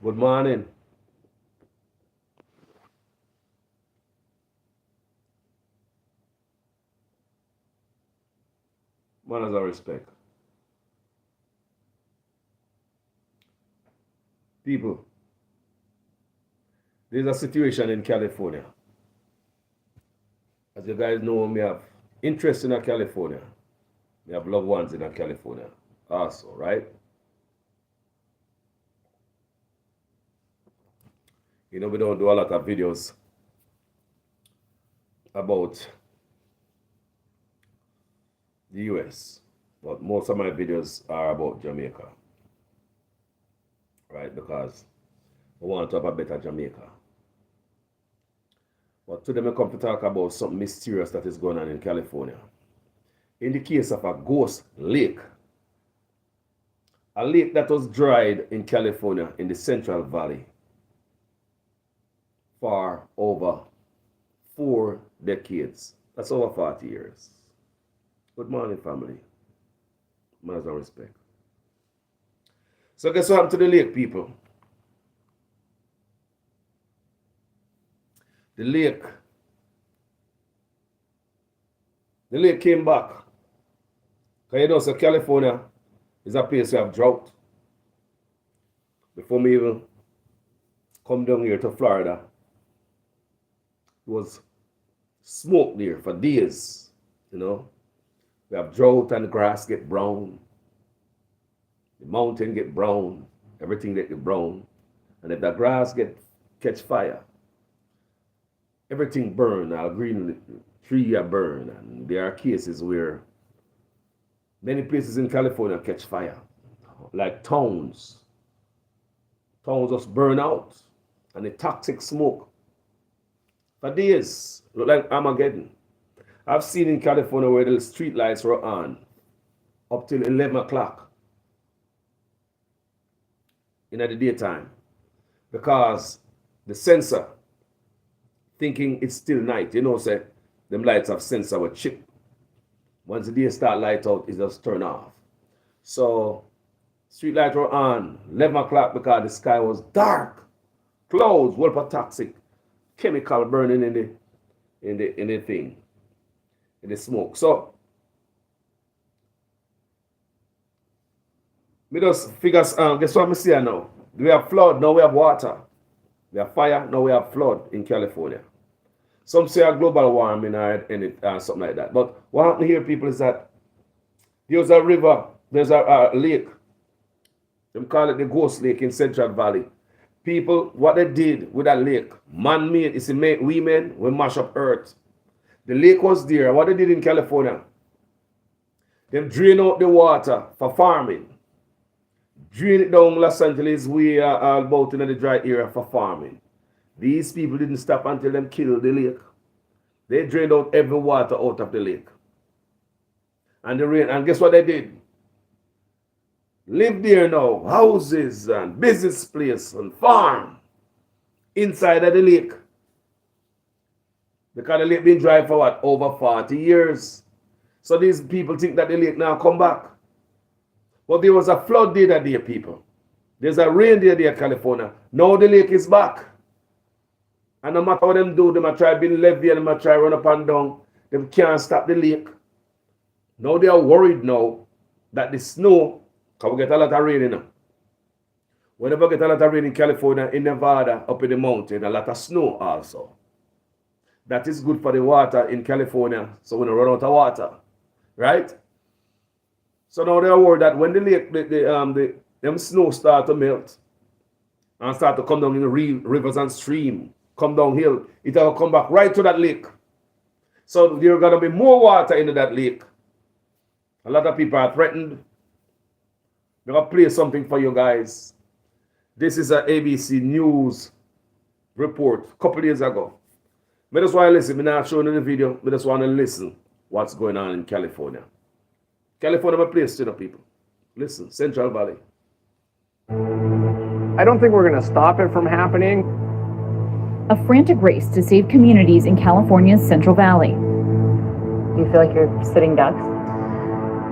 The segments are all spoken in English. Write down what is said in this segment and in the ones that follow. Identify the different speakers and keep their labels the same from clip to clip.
Speaker 1: Good morning. Manners and respect. People, there's a situation in California. As you guys know, we have interest in California. We have loved ones in California also, right? You know, we don't do a lot of videos about the US, but most of my videos are about Jamaica, right? Because we want to have a better Jamaica. But today I come to talk about something mysterious that is going on in California. In the case of a ghost lake, a lake that was dried in California in the Central Valley for over 4 decades. That's over 40 years. Good morning, family. Manners and respect. So guess what happened to the lake, people? The lake came back. Because you know, so California is a place we have drought. Before me even come down here to Florida, it was smoke there for days, you know. We have drought and the grass get brown. The mountain get brown. Everything get brown. And if the grass catch fire, everything burn. Our green tree are burn. And there are cases where many places in California catch fire. Like towns. Towns just burn out. And the toxic smoke for days look like Armageddon. I've seen in California where the street lights were on up till 11 o'clock in the daytime because the sensor thinking it's still night. You know, say them lights have sensor with chip. Once the day start light out, it just turn off. So street lights were on 11 o'clock because the sky was dark. Clouds, whole of toxic chemical burning in the thing. In the smoke. So me just figures guess what I'm saying now? We have flood, now we have water. We have fire, now we have flood in California. Some say a global warming or something like that. But what happened here, people, is that there's a river, there's a lake. They call it the Ghost Lake in Central Valley. People, what they did with that lake, man-made, it's we men, we mash up earth. The lake was there. What they did in California, they drain out the water for farming. Drain it down Los Angeles way about in the dry area for farming. These people didn't stop until them killed the lake. They drained out every water out of the lake. And the rain, and guess what they did? Live there now, houses and business place and farm inside of the lake. Because the lake been dry for what? Over 40 years. So these people think that the lake now come back. But there was a flood day that day, people. There's a rain day there, California. Now the lake is back. And no matter what them do, they might try build levee and they might try run up and down. They can't stop the lake. Now they are worried now that the snow, because we get a lot of rain, you know. Whenever we get a lot of rain in California, in Nevada, up in the mountain, a lot of snow also. That is good for the water in California, so we don't run out of water, right? So now they are worried that when the lake, them snow start to melt and start to come down in the rivers and stream, come downhill, it will come back right to that lake. So there's going to be more water into that lake. A lot of people are threatened. I'm going to play something for you guys. This is an ABC News report a couple days ago. I just want to listen. I'm not showing you the video. I just want to listen what's going on in California. California, my place, you know, people. Listen, Central Valley.
Speaker 2: I don't think we're going to stop it from happening.
Speaker 3: A frantic race to save communities in California's Central Valley.
Speaker 4: Do you feel like you're sitting ducks?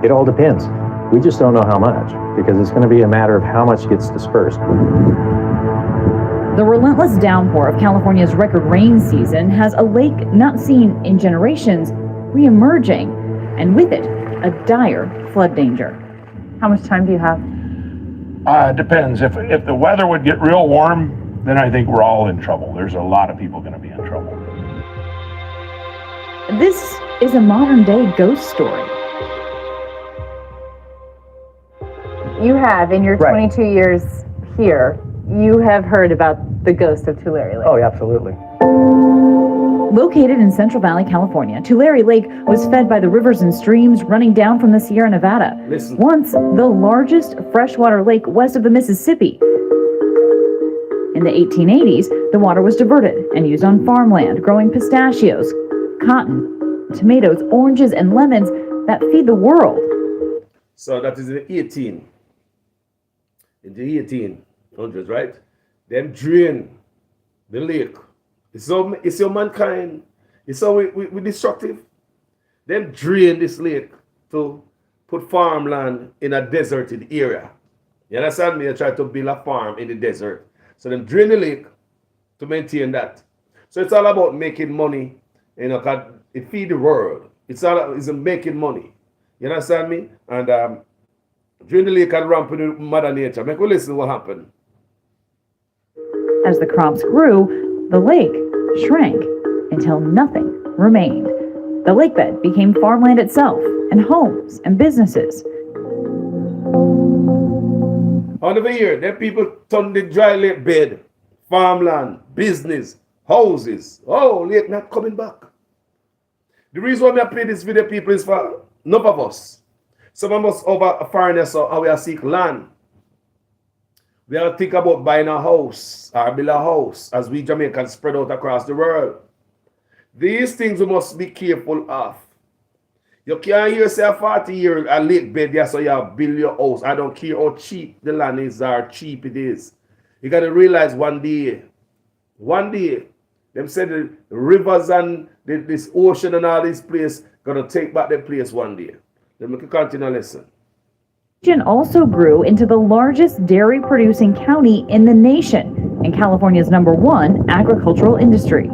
Speaker 5: It all depends. We just don't know how much, because it's going to be a matter of how much gets dispersed.
Speaker 3: The relentless downpour of California's record rain season has a lake not seen in generations re-emerging, and with it, a dire flood danger.
Speaker 4: How much time do you have?
Speaker 6: It depends. If the weather would get real warm, then I think we're all in trouble. There's a lot of people going to be in trouble.
Speaker 3: This is a modern-day ghost story.
Speaker 4: You have, in your
Speaker 2: Right.
Speaker 4: 22 years here, you have heard about the ghost of Tulare Lake.
Speaker 2: Oh, yeah, absolutely.
Speaker 3: Located in Central Valley, California, Tulare Lake was fed by the rivers and streams running down from the Sierra Nevada.
Speaker 1: Listen.
Speaker 3: Once the largest freshwater lake west of the Mississippi. In the 1880s, the water was diverted and used on farmland, growing pistachios, cotton, tomatoes, oranges, and lemons that feed the world.
Speaker 1: So that is in the 1800s, right? Them drain the lake. It's so mankind. It's so we destructive. Them drain this lake to put farmland in a deserted area. You understand me? They try to build a farm in the desert. So them drain the lake to maintain that. So it's all about making money. You know, 'cause it feed the world. It's making money. You understand me? And drain the lake and ramp with Mother Nature. Make we listen what happened.
Speaker 3: As the crops grew, the lake shrank until nothing remained. The lakebed became farmland itself, and homes and businesses.
Speaker 1: Over here, them people turn the dry lake bed, farmland, business, houses. Oh, lake not coming back. The reason why I play this video, people, is for none of us. Some of us over foreigners, so we are seek land. We are think about buying a house or build a house as we Jamaicans spread out across the world. These things we must be careful of. You can't hear say a 40-year a lake bed there so you build your house. I don't care how cheap the land is or cheap it is. You got to realize one day, them say the rivers and this ocean and all these places gonna take back their place one day. Let me continue listen.
Speaker 3: The region also grew into the largest dairy producing county in the nation and California's #1 agricultural industry.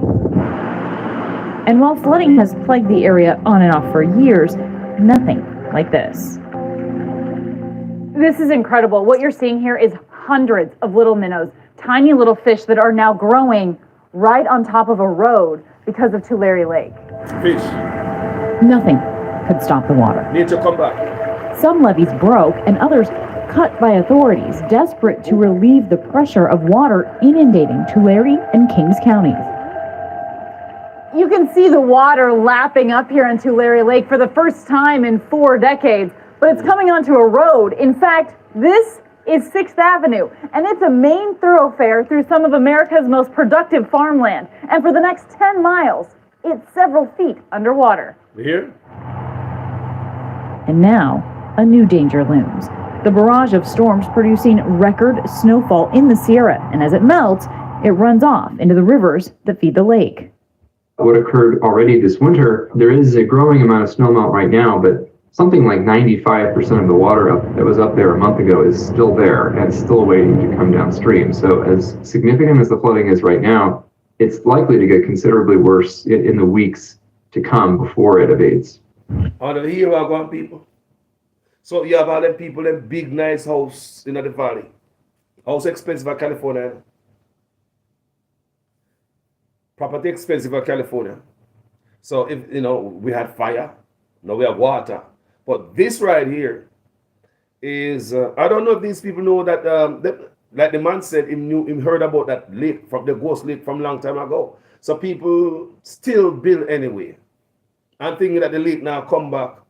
Speaker 3: And while flooding has plagued the area on and off for years, nothing like this.
Speaker 4: This is incredible. What you're seeing here is hundreds of little minnows, tiny little fish that are now growing right on top of a road because of Tulare Lake.
Speaker 1: Fish.
Speaker 3: Nothing could stop the water.
Speaker 1: Nature come back.
Speaker 3: Some levees broke and others cut by authorities desperate to relieve the pressure of water inundating Tulare and Kings counties.
Speaker 4: You can see the water lapping up here in Tulare Lake for the first time in 4 decades, but it's coming onto a road. In fact, this is 6th Avenue, and it's a main thoroughfare through some of America's most productive farmland. And for the next 10 miles, it's several feet underwater.
Speaker 1: You hear?
Speaker 3: And now, a new danger looms. The barrage of storms producing record snowfall in the Sierra, and as it melts, it runs off into the rivers that feed the lake.
Speaker 7: What occurred already this winter, there is a growing amount of snowmelt right now, but something like 95% of the water that was up there a month ago is still there and still waiting to come downstream. So as significant as the flooding is right now, it's likely to get considerably worse in the weeks to come before it abates.
Speaker 1: On the here are going people. So you have all them people, them big nice house in the valley. House expensive in California. Property expensive in California. So if we had fire, now we have water. But this right here is I don't know if these people know that like the man said, he heard about that lake from the ghost lake from a long time ago. So people still build anyway. I'm thinking that the lake now come back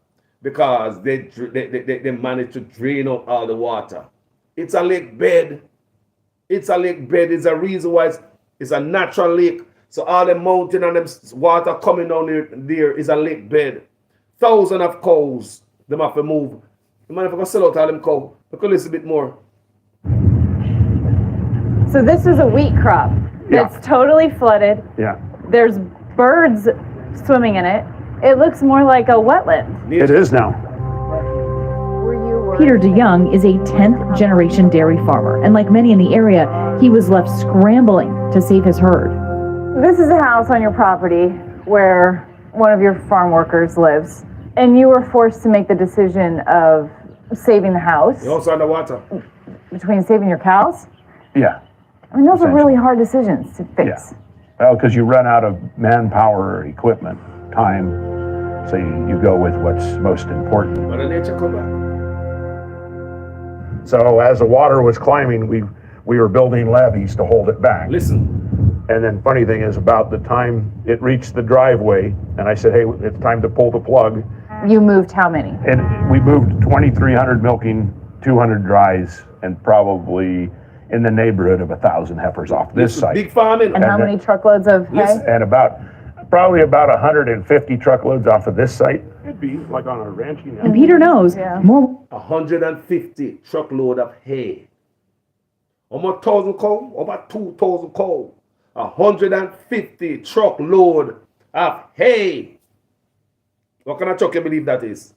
Speaker 1: because they managed to drain out all the water. It's a lake bed. It's a lake bed. It's a reason why it's a natural lake. So all the mountain and the water coming down there is a lake bed. Thousands of cows, them have to move. The man if I sell out all them cows, we could listen a bit more.
Speaker 4: So this is a wheat crop that's totally flooded.
Speaker 2: Yeah.
Speaker 4: There's birds swimming in it. It looks more like a wetland.
Speaker 2: It is now.
Speaker 4: Were you worried?
Speaker 3: Peter DeYoung is a 10th generation dairy farmer, and like many in the area, He was left scrambling to save his herd.
Speaker 4: This is a house on your property where one of your farm workers lives, and you were forced to make the decision of saving the house.
Speaker 1: You're also underwater.
Speaker 4: Between saving your cows?
Speaker 6: Yeah.
Speaker 4: I mean, those are really hard decisions to fix.
Speaker 6: Yeah. Well, because you run out of manpower, equipment, time, so you go with what's most important.
Speaker 1: Mother Nature come back.
Speaker 6: So as the water was climbing, we were building levees to hold it back.
Speaker 1: Listen,
Speaker 6: And then funny thing is, about the time it reached the driveway, and I said, hey, it's time to pull the plug.
Speaker 4: You moved how many?
Speaker 6: And we moved 2,300 milking, 200 dries, and probably in the neighborhood of 1,000 heifers off this
Speaker 1: is
Speaker 6: site.
Speaker 1: big farming.
Speaker 4: And how many truckloads of hay?
Speaker 1: Listen.
Speaker 6: And probably about 150 truckloads off of this site. It'd be like on a ranching.
Speaker 3: And Peter knows more.
Speaker 1: 150 truckload of hay. Almost 1,000 cow, about 2,000 cow. 150 truckload of hay. What kind of truck you believe that is?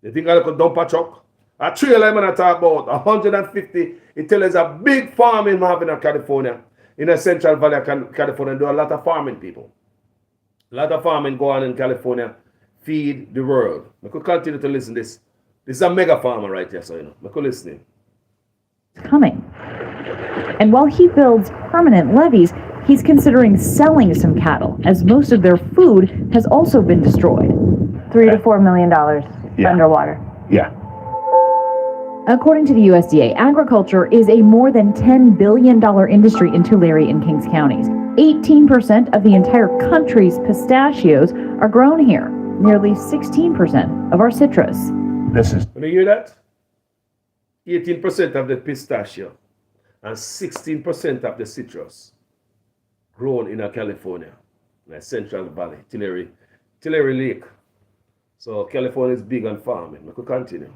Speaker 1: You think I could dump a truck? A trailer I'm gonna talk about 150. It tells us a big farm in California, in the Central Valley of California. Do a lot of farming, people. A lot of farming go on in California. Feed the world. I could continue to listen to this. This is a mega farmer right here, so you know. I could listen.
Speaker 3: Coming. And while he builds permanent levees, he's considering selling some cattle, as most of their food has also been destroyed.
Speaker 4: $3 to $4 million underwater.
Speaker 6: Yeah.
Speaker 3: According to the USDA, agriculture is a more than $10 billion industry in Tulare and Kings counties. 18% of the entire country's pistachios are grown here, nearly 16% of our citrus.
Speaker 6: This is
Speaker 1: When you hear that? 18% of the pistachio and 16% of the citrus grown in California, in the Central Valley, Tulare Lake. So California is big on farming. We could continue.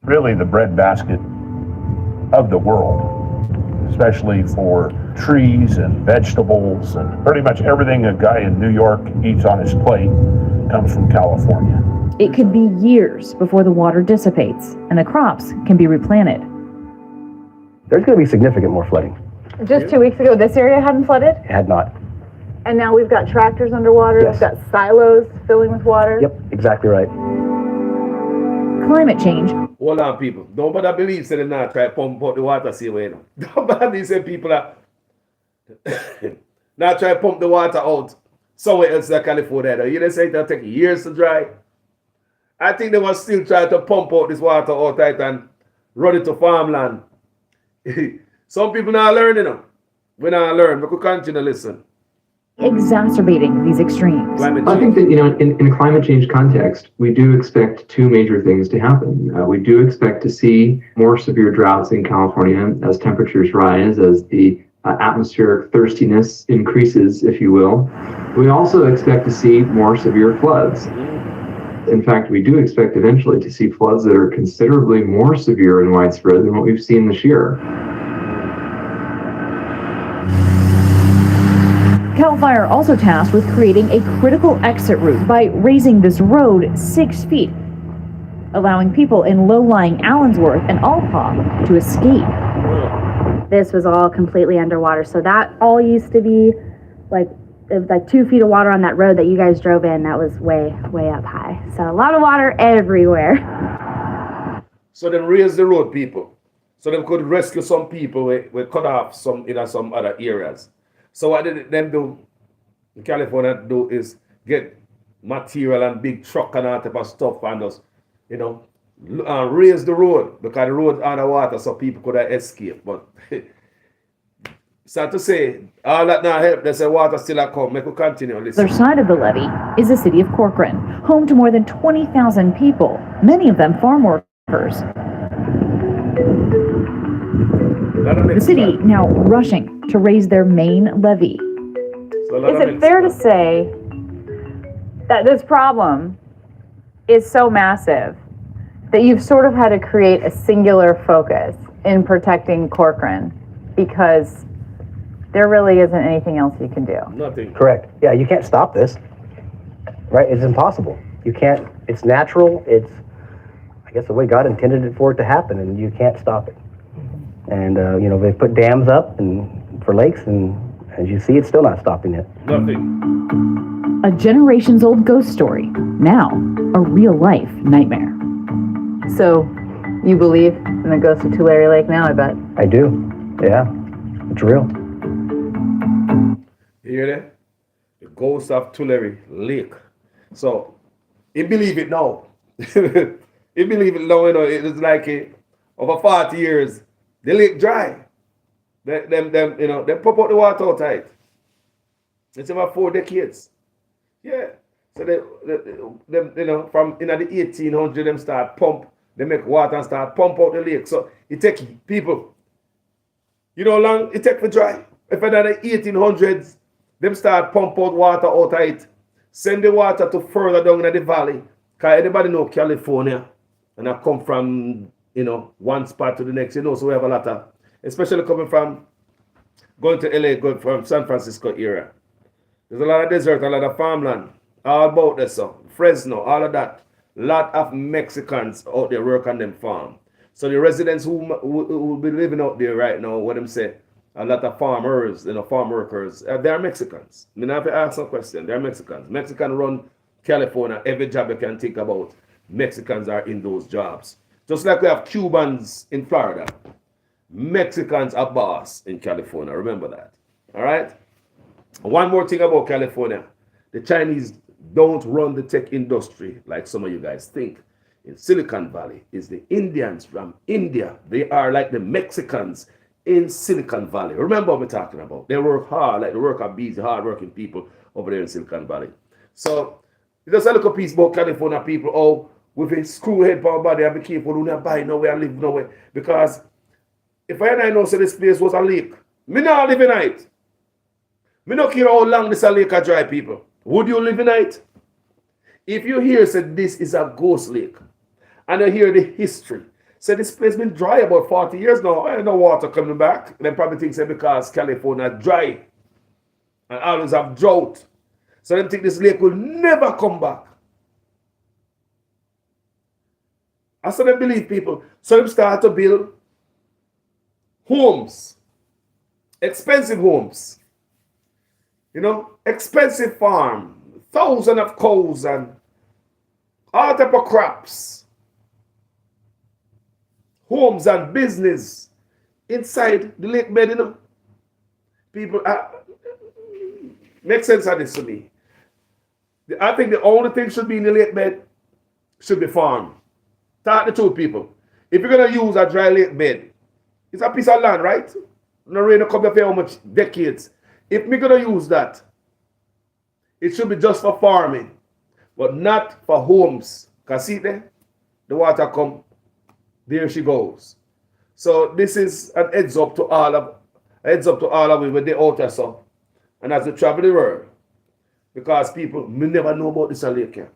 Speaker 6: really the breadbasket of the world, especially for trees and vegetables, and pretty much everything a guy in New York eats on his plate comes from California.
Speaker 3: It could be years before the water dissipates and the crops can be replanted.
Speaker 5: There's going to be significant more flooding.
Speaker 4: Just 2 weeks ago, this area hadn't flooded,
Speaker 5: It had not.
Speaker 4: and now we've got tractors underwater,
Speaker 5: Yes.
Speaker 4: we've got silos filling with water.
Speaker 5: Yep, exactly right.
Speaker 3: Climate change
Speaker 1: Hold on, people. Don't bother believe say they not try to pump out the water see way now. Don't bother believe say people are not try to pump the water out somewhere else in California. You know, say it'll take years to dry. I think they will still try to pump out this water out right and run it to farmland. Some people not learning them. We not learn. We could continue to listen.
Speaker 3: exacerbating these extremes.
Speaker 1: Climate
Speaker 7: I think
Speaker 1: change.
Speaker 7: that, in a climate change context, we do expect two major things to happen. We do expect to see more severe droughts in California as temperatures rise, as the atmospheric thirstiness increases, if you will. We also expect to see more severe floods. In fact, we do expect eventually to see floods that are considerably more severe and widespread than what we've seen this year.
Speaker 3: CAL FIRE also tasked with creating a critical exit route by raising this road 6 feet, allowing people in low-lying Allensworth and Alpaugh to escape.
Speaker 8: This was all completely underwater, so that all used to be like, it was like 2 feet of water on that road that you guys drove in. That was way up high, so a lot of water everywhere.
Speaker 1: So then raise the road, people. So they could rescue some people we cut off some in some other areas. So what did them do? In California do is get material and big truck and all type of stuff and just, raise the road because the road underwater so people could escape. But sad to say, all that not help. They say water still a come. Make we continue.
Speaker 3: The
Speaker 1: Listen.
Speaker 3: other side of the levee is the city of Corcoran, home to more than 20,000 people, many of them farm workers. The city now rushing to raise their main levee.
Speaker 4: Is it fair to say that this problem is so massive that you've sort of had to create a singular focus in protecting Corcoran because there really isn't anything else you can do?
Speaker 1: Nothing.
Speaker 5: Correct. Yeah, you can't stop this. Right? It's impossible. You can't, it's natural. It's, I guess, the way God intended it for it to happen, and you can't stop it. And, they put dams up and for lakes, and as you see, it's still not stopping it.
Speaker 1: Nothing.
Speaker 3: A generations-old ghost story, now a real-life nightmare.
Speaker 4: So, you believe in the ghost of Tulare Lake now, I bet?
Speaker 5: I do. Yeah. It's real.
Speaker 1: You hear that? The ghost of Tulare Lake. So, he believe it now. He believe it now, it was like over 40 years, the lake dry. They pump out the water out tight. It's about 4 decades. Yeah. So they from in the 1800s, them start pump, they make water and start pump out the lake. So it take people, how long it take for dry? If in the 1800s, them start pump out water out of it, send the water to further down in the valley. Because everybody know California, and I come from, one spot to the next, so we have a lot of, especially coming from, going to LA, going from San Francisco area. There's a lot of desert, a lot of farmland, all about this, so Fresno, all of that. Lot of Mexicans out there work on them farm. So the residents who will be living out there right now, what them say, a lot of farmers, farm workers, they are Mexicans. I have to ask a question. They're Mexicans. Mexicans run California. Every job you can think about, Mexicans are in those jobs. Just like we have Cubans in Florida. Mexicans are boss in California. Remember that. All right? One more thing about California. The Chinese don't run the tech industry like some of you guys think. In Silicon Valley is the Indians from India. They are like the Mexicans in Silicon Valley. Remember what we're talking about. They work hard, like the work of busy, hard-working people over there in Silicon Valley. So, just a little piece about California people, with a screw head for our body, and be careful, do not buy nowhere and live nowhere. Because if I know say this place was a lake, me not live in it. Me not care how long this a lake a dry, people. Would you live in it? If you hear say this is a ghost lake, and you hear the history, say this place been dry about 40 years now, and no water coming back, then probably think say because California dry and always have drought. So they think this lake will never come back. And so they believe people. So they start to build homes, expensive homes, expensive farm, thousands of cows and all type of crops, homes and business inside the lake bed, People, make sense of this to me. I think the only thing should be in the lake bed should be farm. Talk the truth, people. If you're going to use a dry lake bed, it's a piece of land, right? No rain come for how much decades. If we're going to use that, it should be just for farming, but not for homes. Because see there, the water come, there she goes. So this is an heads up to all of you with the outer so. And as we travel the world, because people, me never know about this lake here.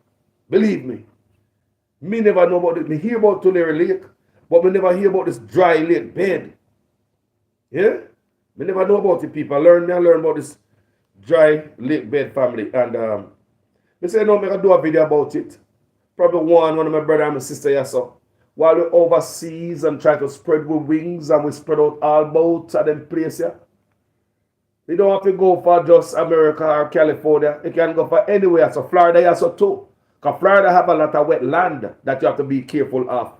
Speaker 1: Believe me. Me never know about it. Me hear about Tulare Lake, but me never hear about this dry lake bed. Yeah? Me never know about it, people. I learn about this dry lake bed family. And me say, no, me can do a video about it. Probably one of my brother and my sister here, so. While we overseas and try to spread with wings and we spread out all about at them place here. You don't have to go for just America or California. You can go for anywhere. So Florida also too. Because Florida have a lot of wet land that you have to be careful of.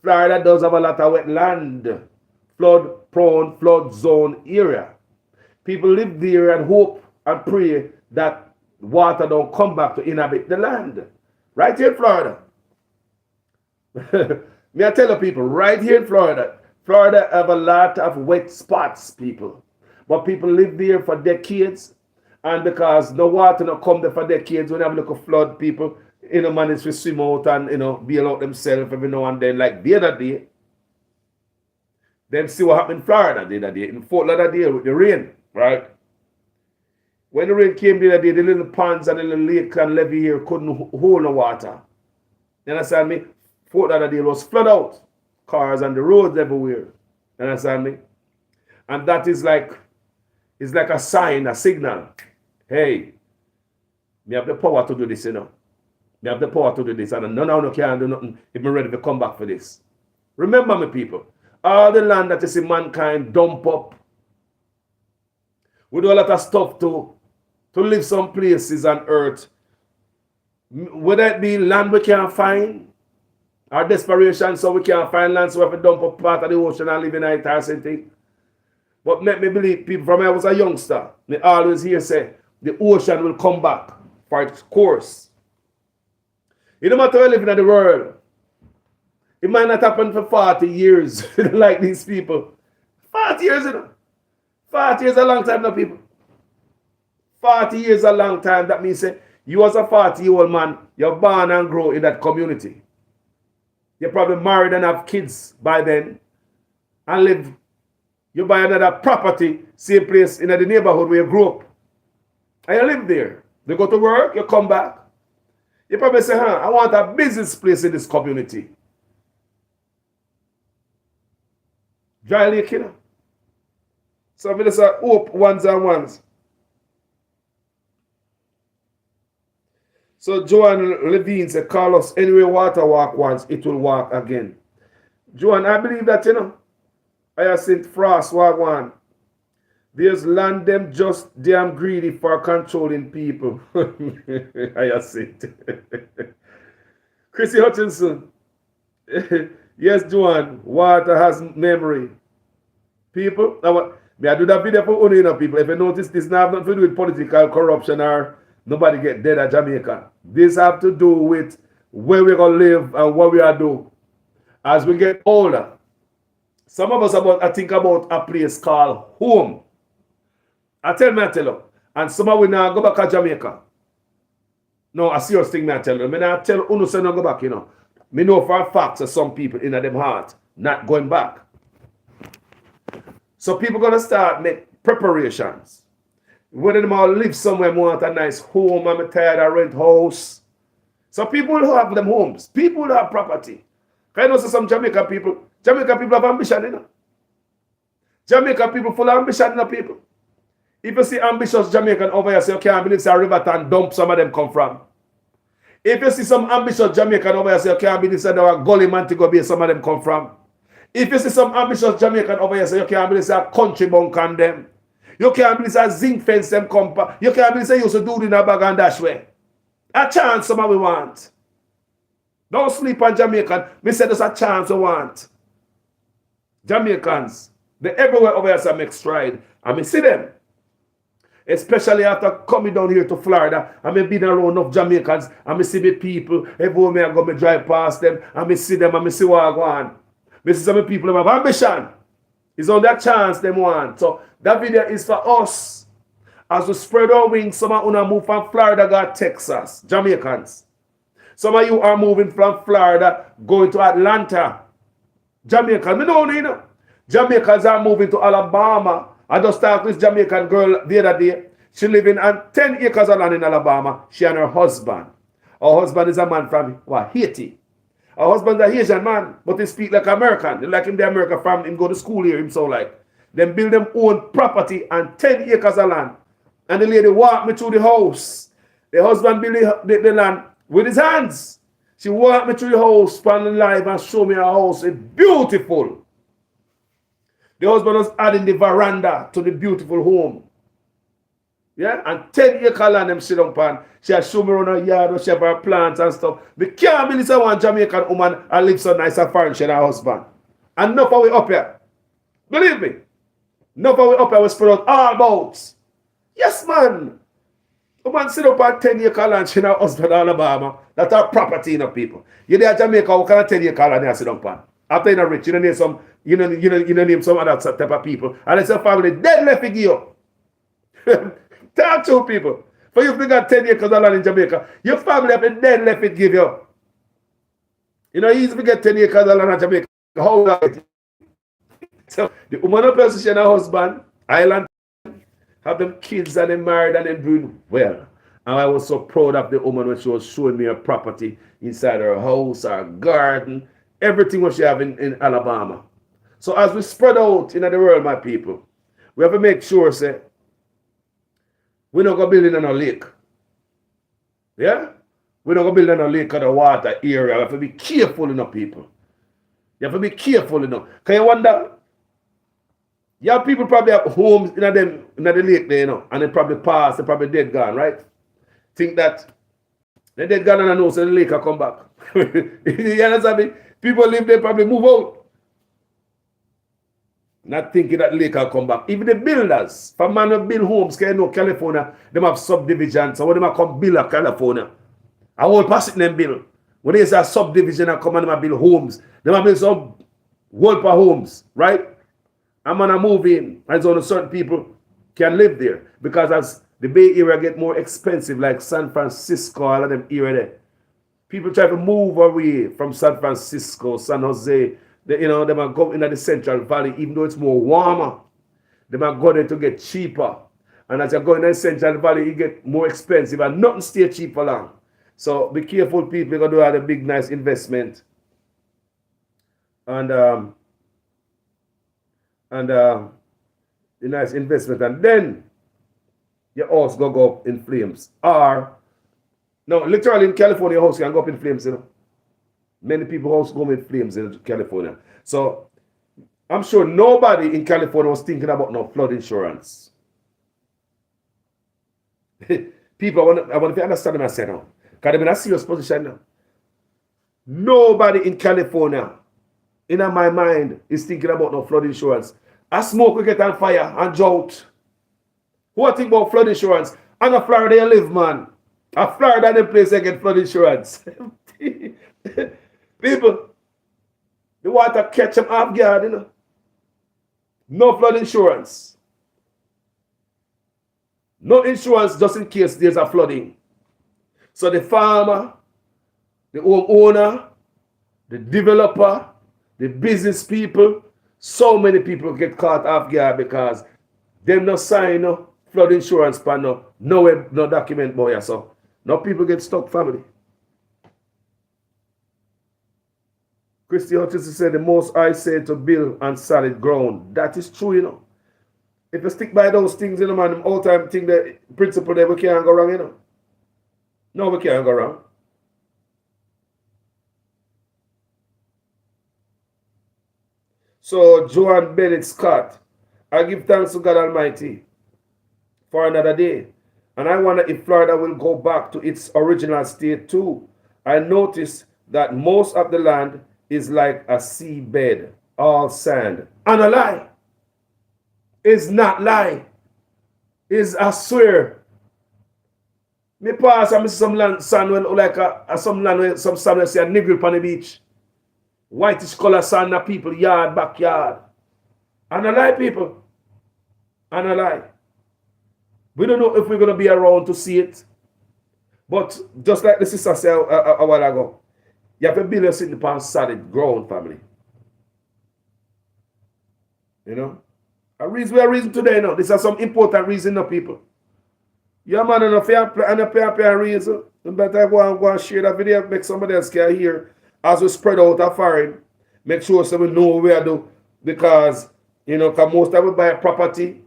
Speaker 1: Florida does have a lot of wet land. Flood prone, flood zone area. People live there and hope and pray that water don't come back to inhabit the land. Right here in Florida. Me I tell you people, right here in Florida, Florida have a lot of wet spots, people. But people live there for decades. And because no water not come there for decades, when you have a little flood, people, manage to swim out and, bail out themselves every now and then. Like the other day, them see what happened in Florida the other day, in Fort Lauderdale with the rain, right? When the rain came the other day, the little ponds and the little lake and levee here couldn't hold no water. You understand me? Fort Lauderdale was flooded out. Cars on the roads everywhere. You understand me? And that is like, it's like a sign, a signal. Hey, me have the power to do this, Me have the power to do this. And none of you can do nothing if I'm ready to come back for this. Remember me, people. All the land that you see mankind dump up. We do a lot of stuff to live some places on earth. Whether it be land we can't find, or desperation so we can't find land, so we have to dump up part of the ocean and live in it or something. But make me believe, people, from when I was a youngster, they always hear say, the ocean will come back for its course. It no matter where you live in the world, it might not happen for 40 years like these people. 40 years, you know. 40 years is a long time, no, people. 40 years is a long time. That means say, you as a 40-year-old man, you're born and grow in that community. You're probably married and have kids by then and live. You buy another property, same place in the neighborhood where you grew up. And you live there. You go to work, you come back. You probably say, I want a business place in this community. Dry Lake, you know. So we just hope ones and ones. So Joanne Levine said, call us anyway water walk once, it will walk again. Joanne, I believe that, you know. Hyacinth Frost walk one. There's land them just damn greedy for controlling people. Hyacinth. Chrissy Hutchinson. Yes, Joanne, water has memory. People, I do that video for only people. If you notice, this now have nothing to do with political corruption or nobody get dead at Jamaica. This have to do with where we're going to live and what we are doing. As we get older, some of us I think about a place called home. I tell you, and some of we now go back to Jamaica. No, a serious thing I tell you. I tell you, say no go back, you know. Me know for a fact that some people in them heart not going back. So people gonna start make preparations. Whether them all live somewhere, more want a nice home, I'm tired of rent house. So people will have them homes. People will have property. I know some Jamaican people have ambition, you know. Jamaican people full of ambition, you know, people. If you see ambitious Jamaican over here, say, okay, I believe it's a Riverton dump some of them come from. If you see some ambitious Jamaican over here, say, okay, I believe it's a Gully Montego Bay, some of them come from. If you see some ambitious Jamaican over here, say, you can't believe it's a country bunk on them. You can't believe it's a zinc fence them come. You can't believe it's a used to do it in a bag and dash way. A chance some of we want. Don't sleep on Jamaican. Me say there's a chance we want. Jamaicans, they everywhere over here say make stride. And me see them. Especially after coming down here to Florida, and me been around enough Jamaicans, and me see the people, everywhere me I go, me drive past them, and me see them, and me see what I go on. Me see some people who have ambition. It's on that chance they want. So that video is for us. As we spread our wings, some of you move from Florida, got Texas, Jamaicans. Some of you are moving from Florida, going to Atlanta. Jamaicans, me know, you know. Jamaicans are moving to Alabama. I just talked with this Jamaican girl the other day. She living on 10 acres of land in Alabama. She and her husband. Her husband is a man from Haiti. Her husband is a Haitian man, but he speak like American. They like him the American family. Him go to school here, him so like. Them build them own property on 10 acres of land. And the lady walked me through the house. The husband built the land with his hands. She walked me through the house, span live and show me her house. It's beautiful. The husband was adding the veranda to the beautiful home. Yeah, and 10 acre land them sit down pan. She has shown me around her yard, she have her plants and stuff. We can't believe one Jamaican woman and live so nice and foreign, she and her husband. And enough of we up here. Believe me. Enough of we up here, we spread out all about. Yes, man. Woman sit up on 10 acre land, she and her husband in Alabama. That's our property, you know, people. You there Jamaica, what kind of 10 acre land you sit down pan? After you're rich, you don't need some, you know, name some other type of people. And it's a family dead left to give you. Talk to people. For you to got 10 acres of land in Jamaica, your family have a dead left to give you. You know, easy to get 10 acres of land in Jamaica. How that? So the woman person and her husband, island, have them kids and they married and they doing well. And I was so proud of the woman when she was showing me her property inside her house, her garden. Everything what she have in Alabama. So as we spread out in the world, my people, we have to make sure, say, we're not going to build in a lake. Yeah? We're not going to build in a lake or the water area. We have to be careful enough, people. You have to be careful, you know. Can you wonder? Yeah, people probably have homes in the lake there, you know, and they probably pass, they probably dead gone, right? Think that they dead gone and I know so the lake will come back. You understand me? People live there, probably move out. Not thinking that lake will come back. Even the builders, for man to build homes, because you know California, them have subdivisions. So when they come build a California, I won't pass it in them build. When they say a subdivision and come and they build homes, they build some whole per homes, right? I'm gonna move in, and so certain people can live there. Because as the Bay Area get more expensive, like San Francisco, all of them area there, people try to move away from San Francisco, San Jose. They might go into the Central Valley, even though it's more warmer. They might go there to get cheaper. And as you go in the Central Valley, you get more expensive, and nothing stay cheap for long. So be careful, people. You're gonna do all the big, nice investment. And the nice investment, and then your house go up in flames. Or no, literally in California, your house can go up in flames, you know. Many people house go in flames in California. So I'm sure nobody in California was thinking about no flood insurance. People, I want to understand what I said now. Because I'm in a serious position now. Nobody in California, in my mind, is thinking about no flood insurance. A smoke will get on fire and drought. Who think about flood insurance? And a Florida you live, man. A Florida the place they get flood insurance. People, the water catch them off guard, you know. No flood insurance. No insurance just in case there's a flooding. So the farmer, the homeowner, the developer, the business people, so many people get caught off guard because them no sign no flood insurance plan, no document boy. So no people get stuck, family. Christy Hutchinson said, the most I say to build on solid ground. That is true, you know. If you stick by those things, you know, man, all time think the principle that we can't go wrong, you know. No, we can't go wrong. So, Joan Bennett Scott, I give thanks to God Almighty for another day. And I wonder if Florida will go back to its original state too. I noticed that most of the land is like a seabed, all sand. And a lie. It's not lie. It's I swear. Me pass and see some land sand when like some land where some sand where see a niggle on the beach. Whitish color sand na people yard, backyard. And a lie, people. And a lie. We don't know if we're gonna be around to see it. But just like the sister said a while ago, you have to build your city upon solid ground, family. You know? A reason today, now. This is some important reason, now, people. Yeah, man, and a fair reason. You better go and share that video, make somebody else can hear as we spread out our foreign. Make sure so we know what we are doing. Because, you know, because most time we buy a property,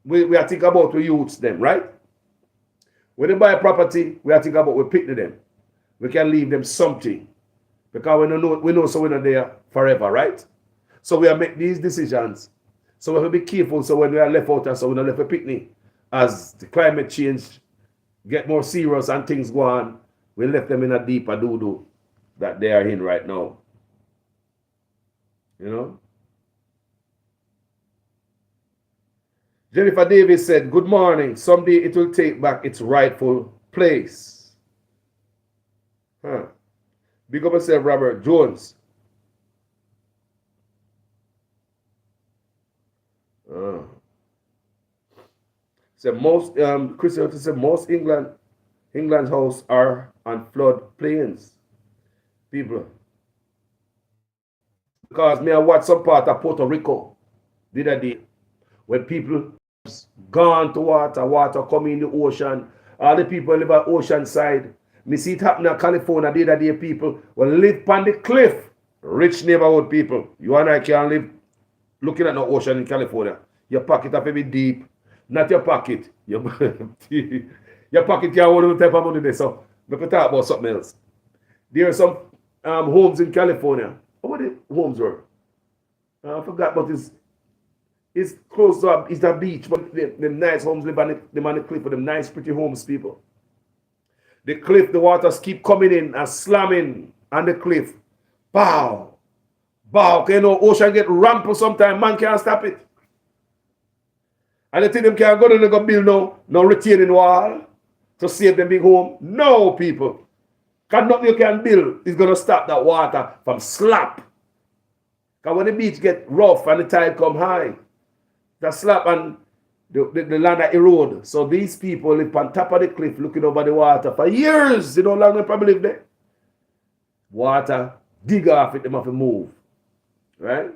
Speaker 1: we are thinking about we youths them, right? When they buy a property, we are thinking about we pick them. We can leave them something. Because we know so we're not there forever, right? So we are make these decisions. So we have to be careful so when we are left out, so we're not left a picnic. As the climate change get more serious and things go on, we left them in a deeper doo-doo that they are in right now. You know? Jennifer Davis said, good morning. Someday it will take back its rightful place. Huh. Big up yourself, Robert Jones. Said most Christian said most England's houses are on flood plains. People. Because me I watch some part of Puerto Rico did a day when people gone to water come in the ocean. All the people live on ocean side. Me see it happen in California the other day. People will live on the cliff. Rich neighborhood people. You and I can't live looking at the ocean in California. Your pocket have to be deep. Not your pocket. Your pocket can't hold any type of money there. So we can talk about something else. There are some homes in California. What homes were? I forgot, but it's close to it's a beach, but them nice homes live on the cliff with them nice, pretty homes, people. The cliff, the waters keep coming in and slamming on the cliff. Bow. Bow. You know, ocean get rampant sometimes, man can't stop it. And they think them can't go to the build no retaining wall to save them big home. No, people. Because nothing you can build is going to stop that water from slap. Because when the beach get rough and the tide come high, that slap and the land that erode. So these people live on top of the cliff looking over the water for years. You know how long they probably live there? Water, dig off it, them have to move. Right?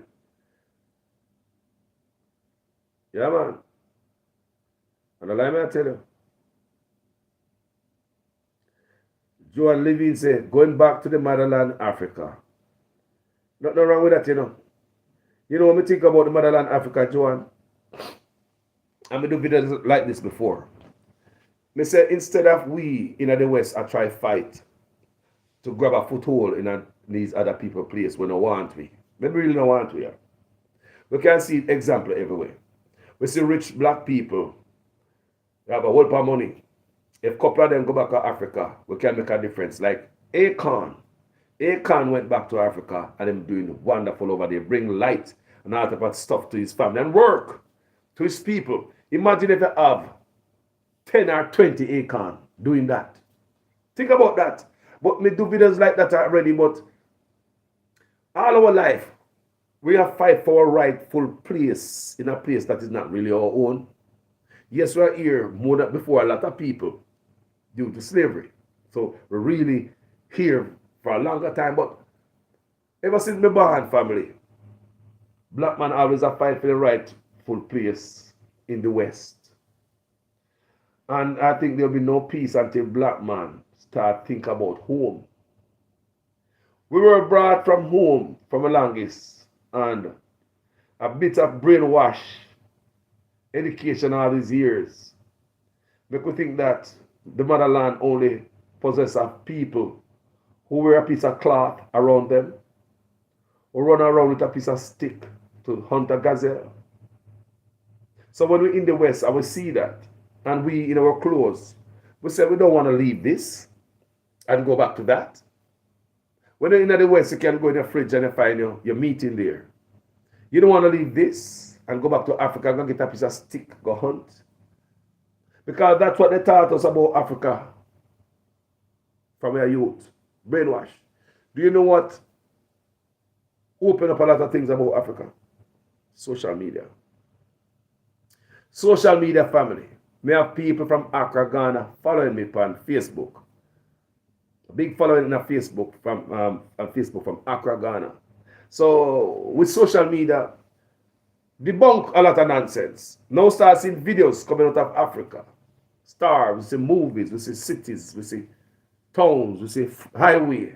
Speaker 1: Yeah, man. And let me tell you. Joan Levine said, going back to the motherland, Africa. Nothing wrong with that, you know. You know, when we think about the motherland, Africa, Joan, and we do videos like this before. Me say, instead of we in the West, I try fight to grab a foothold in these other people place when I want we. Maybe really don't want we. We can see example everywhere. We see rich black people, they have a whole lot of money. If a couple of them go back to Africa, we can make a difference. Like Akon. Akon went back to Africa and them doing wonderful over there. Bring light and all type of stuff to his family and work to his people. Imagine if you have 10 or 20 Akon doing that. Think about that. But me do videos like that already, but all our life, we have fight for a rightful place in a place that is not really our own. Yes, we're here more than before a lot of people due to slavery. So we're really here for a longer time. But ever since my born family, black man always have fight for the rightful place in the West. And I think there'll be no peace until black man start think about home. We were brought from home from the longest, and a bit of brainwash education all these years make we think that the motherland only possesses of people who wear a piece of cloth around them or run around with a piece of stick to hunt a gazelle. So when we're in the West, I will see that, and we in our clothes, we say we don't want to leave this and go back to that. When you're in the West, you can go in the fridge and you find your meat in there. You don't want to leave this and go back to Africa and go get a piece of stick, go hunt. Because that's what they taught us about Africa from our youth. Brainwash. Do you know what opened up a lot of things about Africa? Social media. Social media family. We have people from Accra, Ghana following me on Facebook. A big following on Facebook from Accra, Ghana. So with social media, debunk a lot of nonsense. Now start seeing videos coming out of Africa. Stars, we see movies, we see cities, we see towns, we see highway.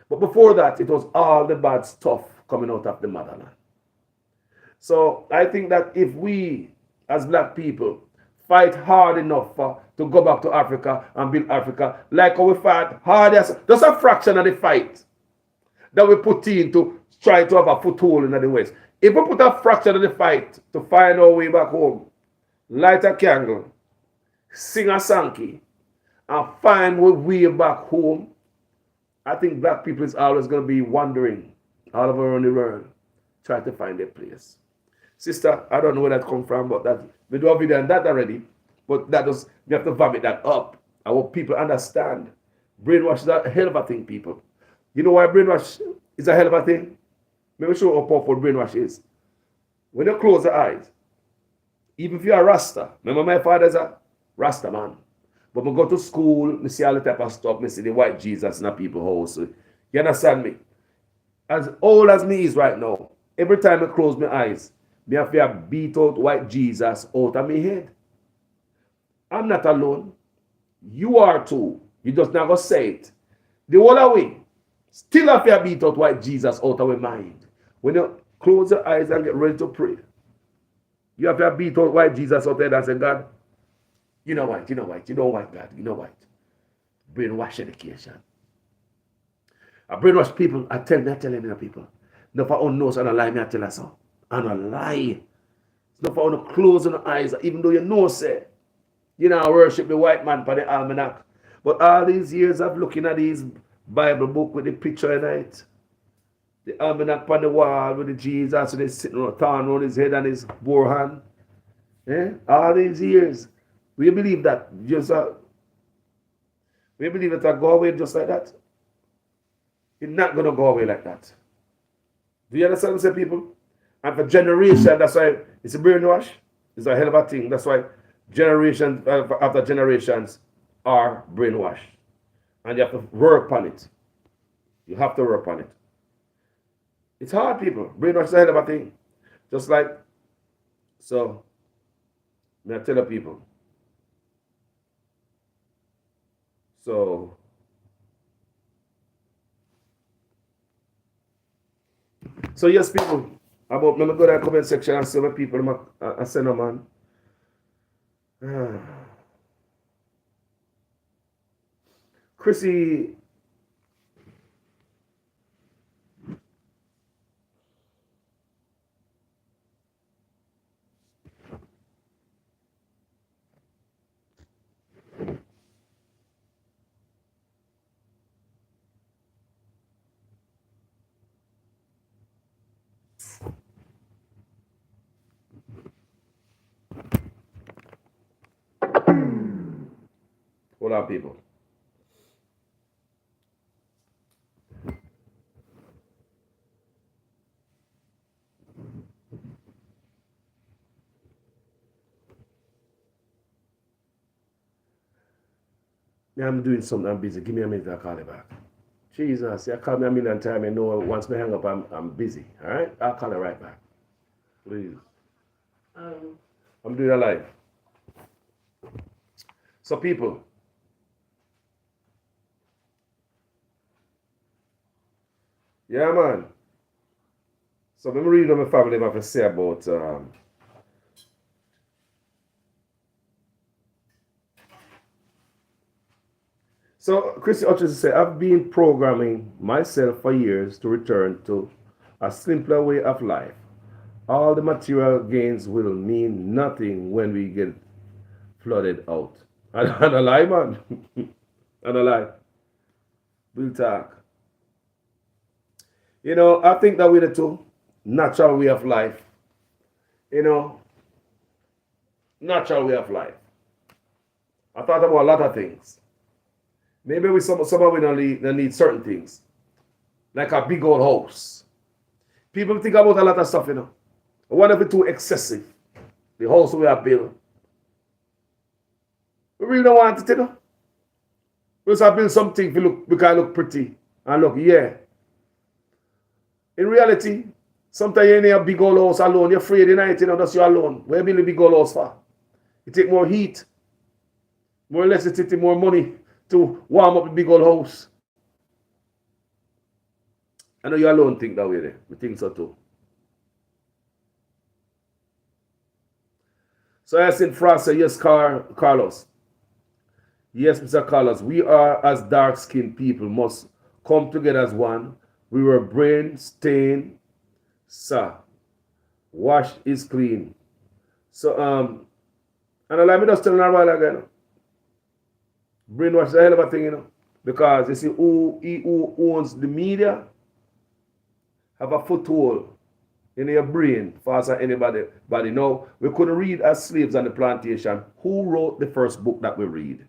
Speaker 1: But before that, it was all the bad stuff coming out of the motherland. So I think that if we, as black people, fight hard enough to go back to Africa and build Africa, like how we fight hard as just a fraction of the fight that we put in to try to have a foothold in the West. If we put a fraction of the fight to find our way back home, light a candle, sing a sankey, and find our way back home, I think black people is always going to be wandering all over around the world, trying to find their place. Sister, I don't know where that come from, but that we do a video on that already. But that does, we have to vomit that up. I want people to understand. Brainwash is a hell of a thing, people. You know why brainwash is a hell of a thing? Let me show you how powerful brainwash is. When you close your eyes, even if you're a Rasta, remember my father's a Rasta man. But I go to school, I see all the type of stuff, I see the white Jesus in a people's house. You understand me? As old as me is right now, every time I close my eyes, I have to beat out white Jesus out of my head. I'm not alone. You are too. You just never say it. The whole way, still have to beat out white Jesus out of your mind. When you close your eyes and get ready to pray, you have to beat out white Jesus out there and say, God, you know white, God, you know white. Brainwash education. I brainwash people, I tell you people, No for unknowns and a lie, me I tell you so. And a lie. It's not for on close on the eyes, even though you know, say, you know, worship the white man for the almanac. But all these years of looking at these Bible book with the picture in it, the almanac on the wall with the Jesus and he's sitting on thorn on his head and his boar hand. All these years, we believe that just we believe that go away just like that. It's not gonna go away like that. Do you understand what I'm saying, people? And for generation, that's why it's a brainwash. It's a hell of a thing. That's why generation after generations are brainwashed. And you have to work on it. You have to work on it. It's hard, people. Brainwash is a hell of a thing. Just like, so, I tell the people. So, yes, people. About let me go to the comment section and see what people I send them on. Chrissy. Hold on, people. Yeah, I'm doing something. I'm busy. Give me a minute. I'll call you back. Jesus, you call me a million times. You know, once I hang up, I'm busy. All right? I'll call you right back. Please. I'm doing a live. So, people. Yeah, man. So, let me read what my family have to say about So, Christy Hutchins said, I've been programming myself for years to return to a simpler way of life. All the material gains will mean nothing when we get flooded out. And a lie, man. And a lie. We'll talk. You know, I think that we're the two natural way of life. You know, natural way of life. I thought about a lot of things. Maybe we some of we don't need certain things. Like a big old house. People think about a lot of stuff, you know. What if it's too excessive? The house we have built. We really don't want it, you know. We just have build something we can look pretty and look, yeah. In reality, sometimes you're in a big old house alone, you're afraid in the night, you know, that's you alone. Where build a big old house for? You take more heat, more electricity, more money to warm up the big old house. I know you alone think that way there. We think so too. So I said, Frost said, yes, Carlos. Yes, Mr. Carlos, we are as dark-skinned people must come together as one. We were brain stained, sir. Wash is clean. So, and let me just tell you a while again. Brainwash is a hell of a thing, you know. Because you see who owns the media have a foothold in your brain faster than anybody. Now, we couldn't read as slaves on the plantation. Who wrote the first book that we read?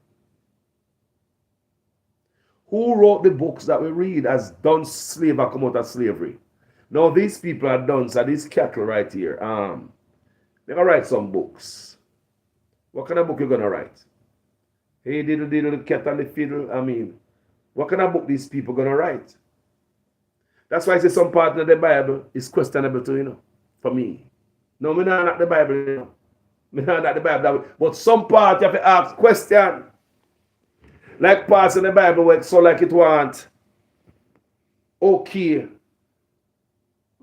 Speaker 1: Who wrote the books that we read as done slave or come out of slavery? Now, these people are done, so these cattle right here, they're going to write some books. What kind of book you going to write? Hey, diddle, diddle, cat and the fiddle. I mean, what kind of book these people going to write? That's why I say some part of the Bible is questionable too, you know, for me. No, me not the Bible, you know. Me not the Bible that way. But some part you have to ask question. Like parts in the Bible where so like it want okay,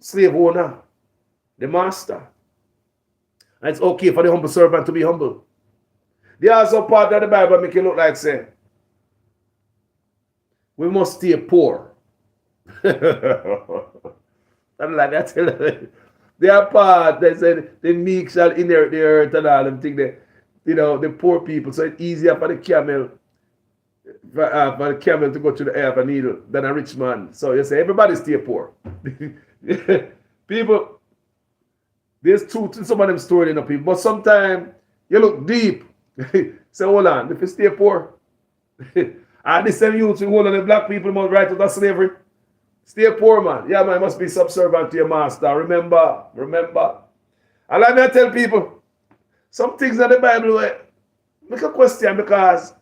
Speaker 1: slave owner, the master. And it's okay for the humble servant to be humble. There are some part of the Bible make it look like say, we must stay poor. I'm like, I tell you, they are part. They said the meek shall inherit the earth and all them thing. The poor people. So it's easier for the camel, for the camel to go to the eye of a needle than a rich man. So you say everybody stay poor. People, there's truth in some of them stories, people. But sometimes you look deep. Say, hold on, if you stay poor, and the same youth who hold on the black people must right out of slavery. Stay poor, man. Yeah, man, must be subservient to your master. Remember. And let me tell people, some things in the Bible, make a question, because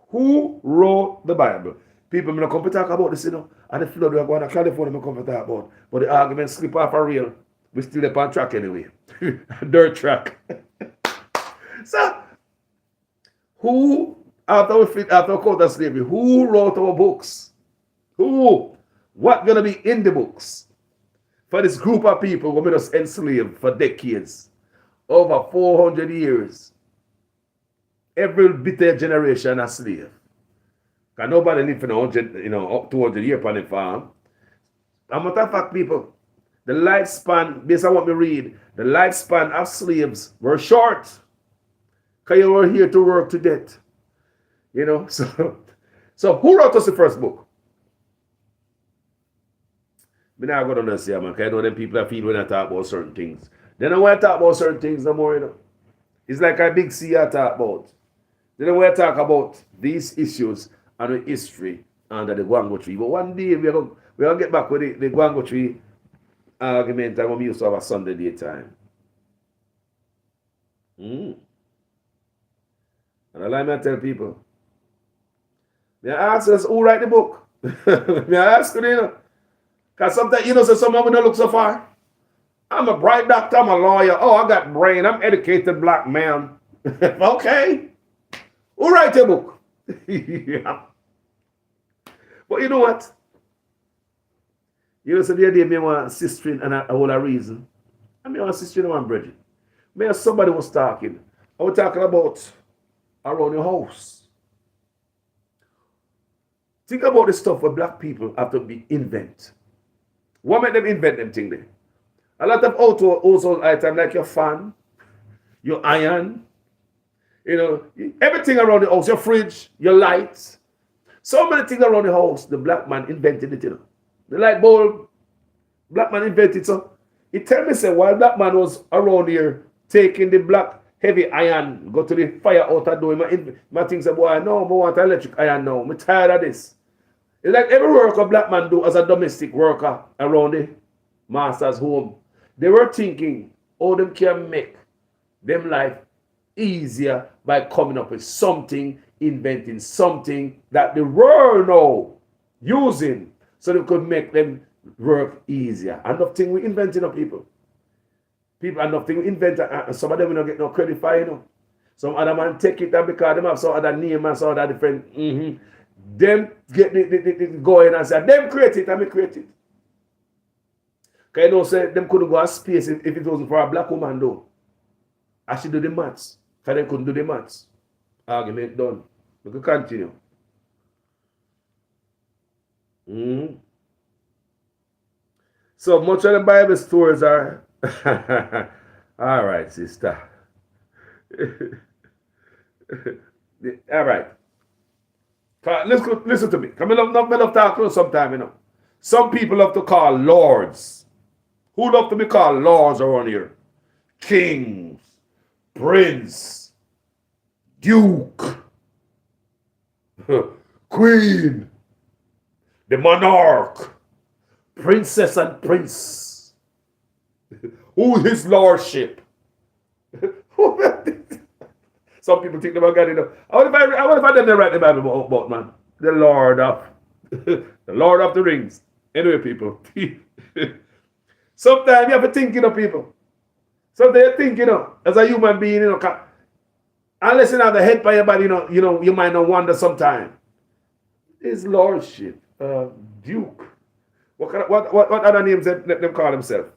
Speaker 1: who wrote the Bible? People may come to talk about this, and the flood we are going to California, may come to talk about. But the argument slip off a rail. We still up on track anyway. Dirt track. So, who, after we caught of slavery, who wrote our books? Who? What gonna be in the books for this group of people who made us enslaved for decades, over 400 years? Every bitter generation a slave. Because nobody lived for 100, up to 100 years on the farm. As a matter of fact, people, the lifespan, based on what we read, the lifespan of slaves were short. Because you were here to work to death. So who wrote us the first book? I'm not going to say, man, because I know them people that feel when I talk about certain things. They don't want to talk about certain things no more, It's like a big sea I talk about. They don't want to talk about these issues and the history under the guango tree. But one day we're going to get back with the guango tree argument that we used to have a Sunday daytime. And I like to tell people, may I ask us who write the book? May I ask you, because sometimes, so some of them don't look so far. I'm a bright doctor, I'm a lawyer. Oh, I got brain, I'm educated black man. Okay. Who write the book? Yeah. But you know what? So the other day, I want sister and a whole reason. I want sister and one Bridget. Somebody was talking. I was talking about around your house. Think about the stuff where black people have to be invent. What make them invent them thing there? A lot of household items like your fan, your iron, everything around the house, your fridge, your lights. So many things around the house, the black man invented it, The light bulb, black man invented it. So he tell me, say, while black man was around here taking the black heavy iron, go to the fire out and do it, my things say, boy, no, I want electric iron now. I'm tired of this. It's like every work a black man do as a domestic worker around the master's home. They were thinking how them can make them life easier by coming up with something, inventing something that the world now using so they could make them work easier. And nothing we inventing of people. People are nothing we invent, and some of them will not get no credit for, Some other man take it and because them have some other name and some other different. Them get the going and say, them create it and me create it. Because say them couldn't go to space if it wasn't for a black woman though. I should do the maths. Because they couldn't do the maths. Argument done. We can continue. So much of the Bible stories are all right, sister. All right. Listen to me. Come on, love talk to sometime, Some people love to call lords. Who love to be called lords around here? Kings, prince, duke, queen, the monarch, princess and prince. Who is his lordship? Some people think about God, I wonder if I didn't write the Bible about, man. The Lord of the Lord of the Rings. Anyway, people. Sometimes you have to think, people. Sometimes you think, as a human being, unless you have the head by your body, you might not wonder sometimes. His lordship, duke. What other names them call themselves?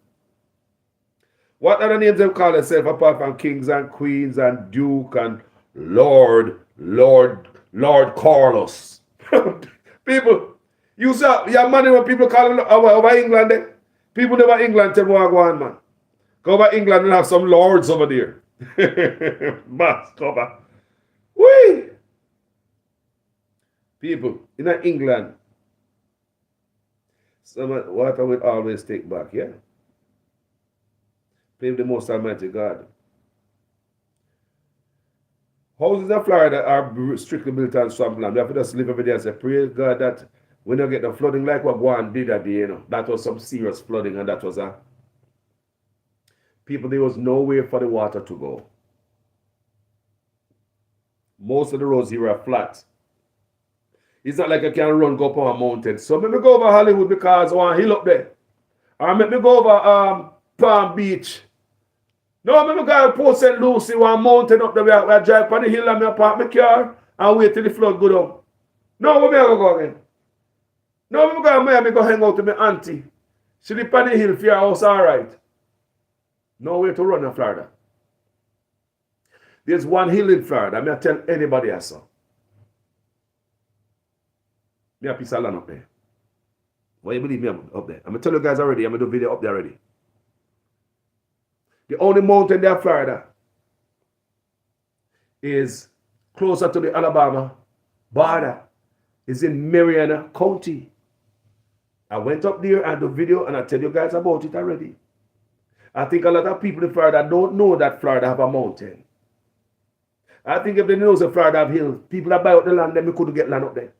Speaker 1: What other names them call themselves apart from kings and queens and duke and Lord Carlos? People, you have money when people call them over England. People never England tell me what I go on, man. Go over England and have some lords over there. Mass cover. Whee! People, in England, some water will always take back, yeah? Pray the Most Almighty God. Houses in Florida are strictly built on swampland. We have to just live every day and say, praise God that we don't get the flooding like what Guan did that day, you know. That was some serious flooding, and that was a... People, there was nowhere for the water to go. Most of the roads here are flat. It's not like I can run go up on a mountain. So let me go over Hollywood because I want a hill up there. Or let me go over Palm Beach. No, let me go to Port St. Lucie, one mountain up there where I drive on the hill and I park my car and wait till the flood go down. No, where me I go again? No, let me go to Miami go hang out with my auntie. She live on the hill for your house, all right. Nowhere to run in Florida. There's one hill in Florida. I'm going to tell anybody I saw. Me a piece of land up there. Why you believe me up there? I'm going to tell you guys already. I'm going to do video up there already. The only mountain there in Florida is closer to the Alabama border. It's in Mariana County. I went up there and do video and I tell you guys about it already. I think a lot of people in Florida don't know that Florida have a mountain. I think if they know that Florida have hills, people that buy out the land, then we couldn't get land up there.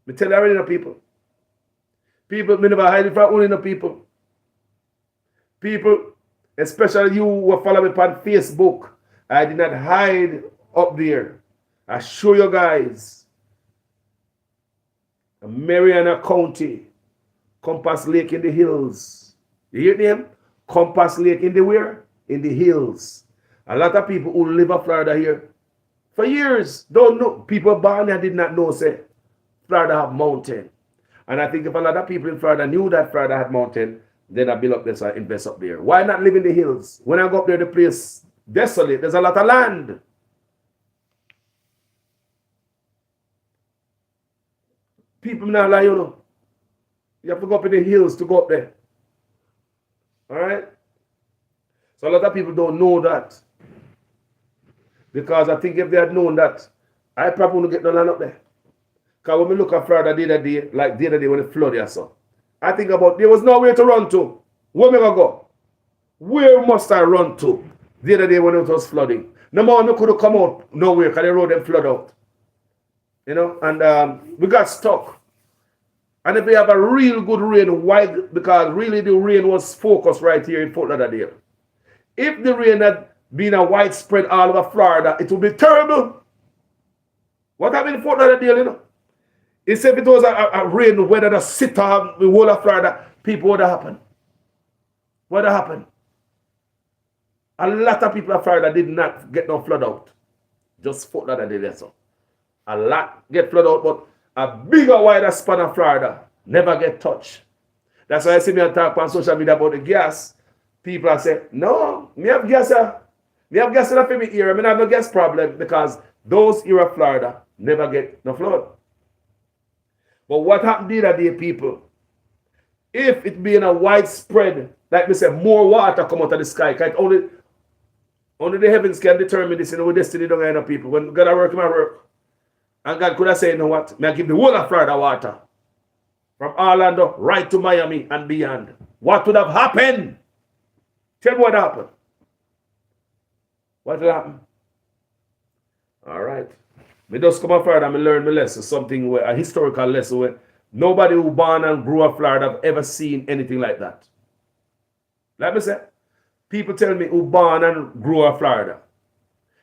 Speaker 1: Me tell you already, no people. People, me never hide it from only no people. People, especially you who follow me on Facebook, I did not hide up there. I show you guys. Mariana County, Compass Lake in the hills. You hear them? Compass Lake in the where? In the hills. A lot of people who live in Florida here for years don't know. People born here did not know, say, Florida have mountain. And I think if a lot of people in Florida knew that Florida had mountain, then I build up this, I invest up there. Why not live in the hills? When I go up there, the place desolate. There's a lot of land. People not lie, you know. You have to go up in the hills to go up there. All right? So a lot of people don't know that. Because I think if they had known that, I probably wouldn't get no land up there. Because when we look at Florida the other day, like the other day when it flooded, I saw. I think about there was nowhere to run to. Where am I going to go? Where must I run to? The other day when it was flooding. No more, we could have come out nowhere because the road them flood out. You know, and we got stuck. And if we have a real good rain, why? Because really the rain was focused right here in Fort Lauderdale. If the rain had been a widespread all over Florida, it would be terrible. What happened in Fort Lauderdale, you know? It's if it was a rain weather that sit on the whole of Florida, people would have happened. What would have happened? A lot of people in Florida did not get no flood out. Just Fort Lauderdale, so. A lot get flood out, but a bigger, wider span of Florida never get touched. That's why I see me talk on social media about the gas. People are saying, no, me have gas here. Me have gas in the family area. I have no gas problem because those area of Florida never get no flood. But what happened the other day, people? If it being a widespread, like we say, more water come out of the sky, because only the heavens can determine this, you know, with destiny don't end up people. When God work, my work. And God could have said, you know what? May I give the whole of Florida water. From Orlando right to Miami and beyond. What would have happened? Tell me what happened. What will happen? All right. Me just come to Florida and learn my lesson. Something, a historical lesson where nobody who born and grew up in Florida have ever seen anything like that. Like me say, people tell me who born and grew up in Florida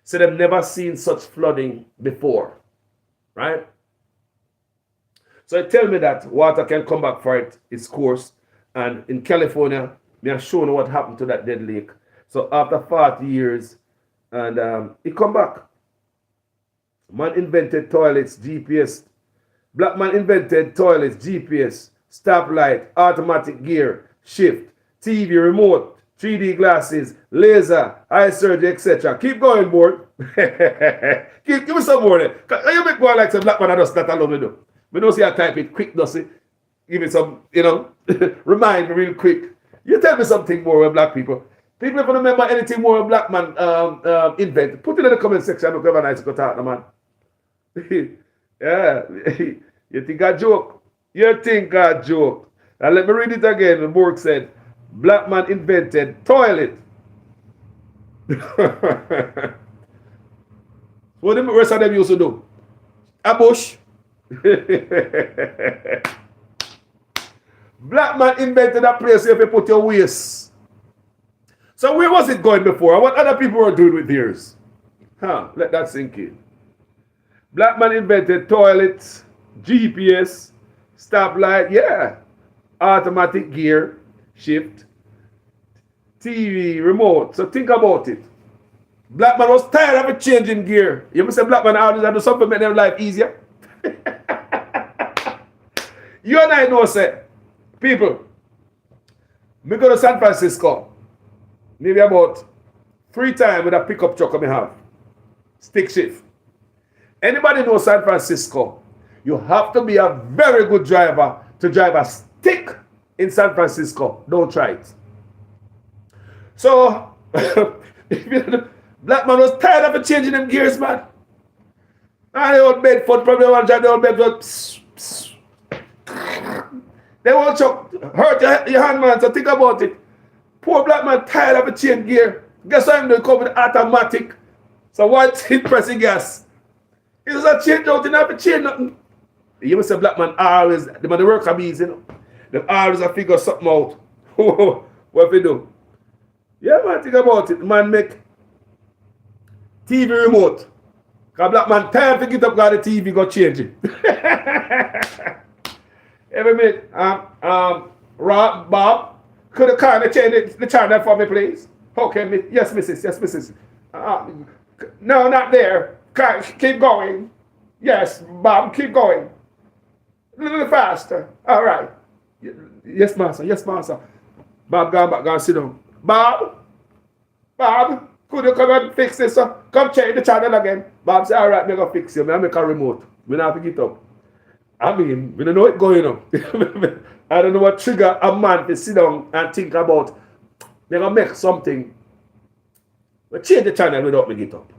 Speaker 1: say they've never seen such flooding before. Right? So it tell me that water can come back for its course. And in California, me have shown what happened to that dead lake. So after 40 years, and it come back. Man invented toilets, GPS. Black man invented toilets, GPS, stoplight, automatic gear, shift, TV, remote, 3D glasses, laser, eye surgery, etc. Keep going, board. Give me some more there. You make one like some black man does that alone me do. We don't see I type it quick, does it? Give me some, you know, remind me real quick. You tell me something more with black people. People if you remember anything more a black man invent, put it in the comment section. Look have a nice go talk, man. Yeah. You think I joke? You think I joke? And let me read it again. The book said, black man invented toilet. What the rest of them used to do? A bush. Black man invented a place where you put your waste. So where was it going before? What other people were doing with theirs? Let that sink in. Black man invented toilets, GPS, stoplight, yeah. Automatic gear, shift, TV, remote. So think about it. Black man was tired of changing gear. You must say black man always do something to make their life easier. You and I know, say, people, me go to San Francisco, maybe about 3 times with a pickup truck I have. Stick shift. Anybody know San Francisco? You have to be a very good driver to drive a stick in San Francisco. Don't try it. So, black man was tired of changing them gears, man. And the old Bedford probably want to drive the old Bedford. They won't hurt your hand, man. So think about it. Poor black man tired of a change gear. Guess what I'm doing? Come with automatic. So what's hit pressing gas? It's a change out, you don't have to change nothing. You must say black man always, the man the work are bees, you know. They always a figure something out. What we do? Yeah, man, think about it. Man make TV remote. Because black man tired to get up, got the TV go change it. Every minute, Rob, Bob, could the car change the channel for me, please? Okay, yes, missus, yes, missus. No, not there. Keep going. Yes, Bob, keep going. A little faster. All right. Yes, master, yes, master. Bob, go back, go sit down. Bob, could you come and fix this? Come change the channel again. Bob said, all right, I'm going to fix you. I make a remote. We don't have to get up. I mean, we don't know what's going on. I don't know what trigger a man to sit down and think about. They're going to make something. But change the channel without me get up.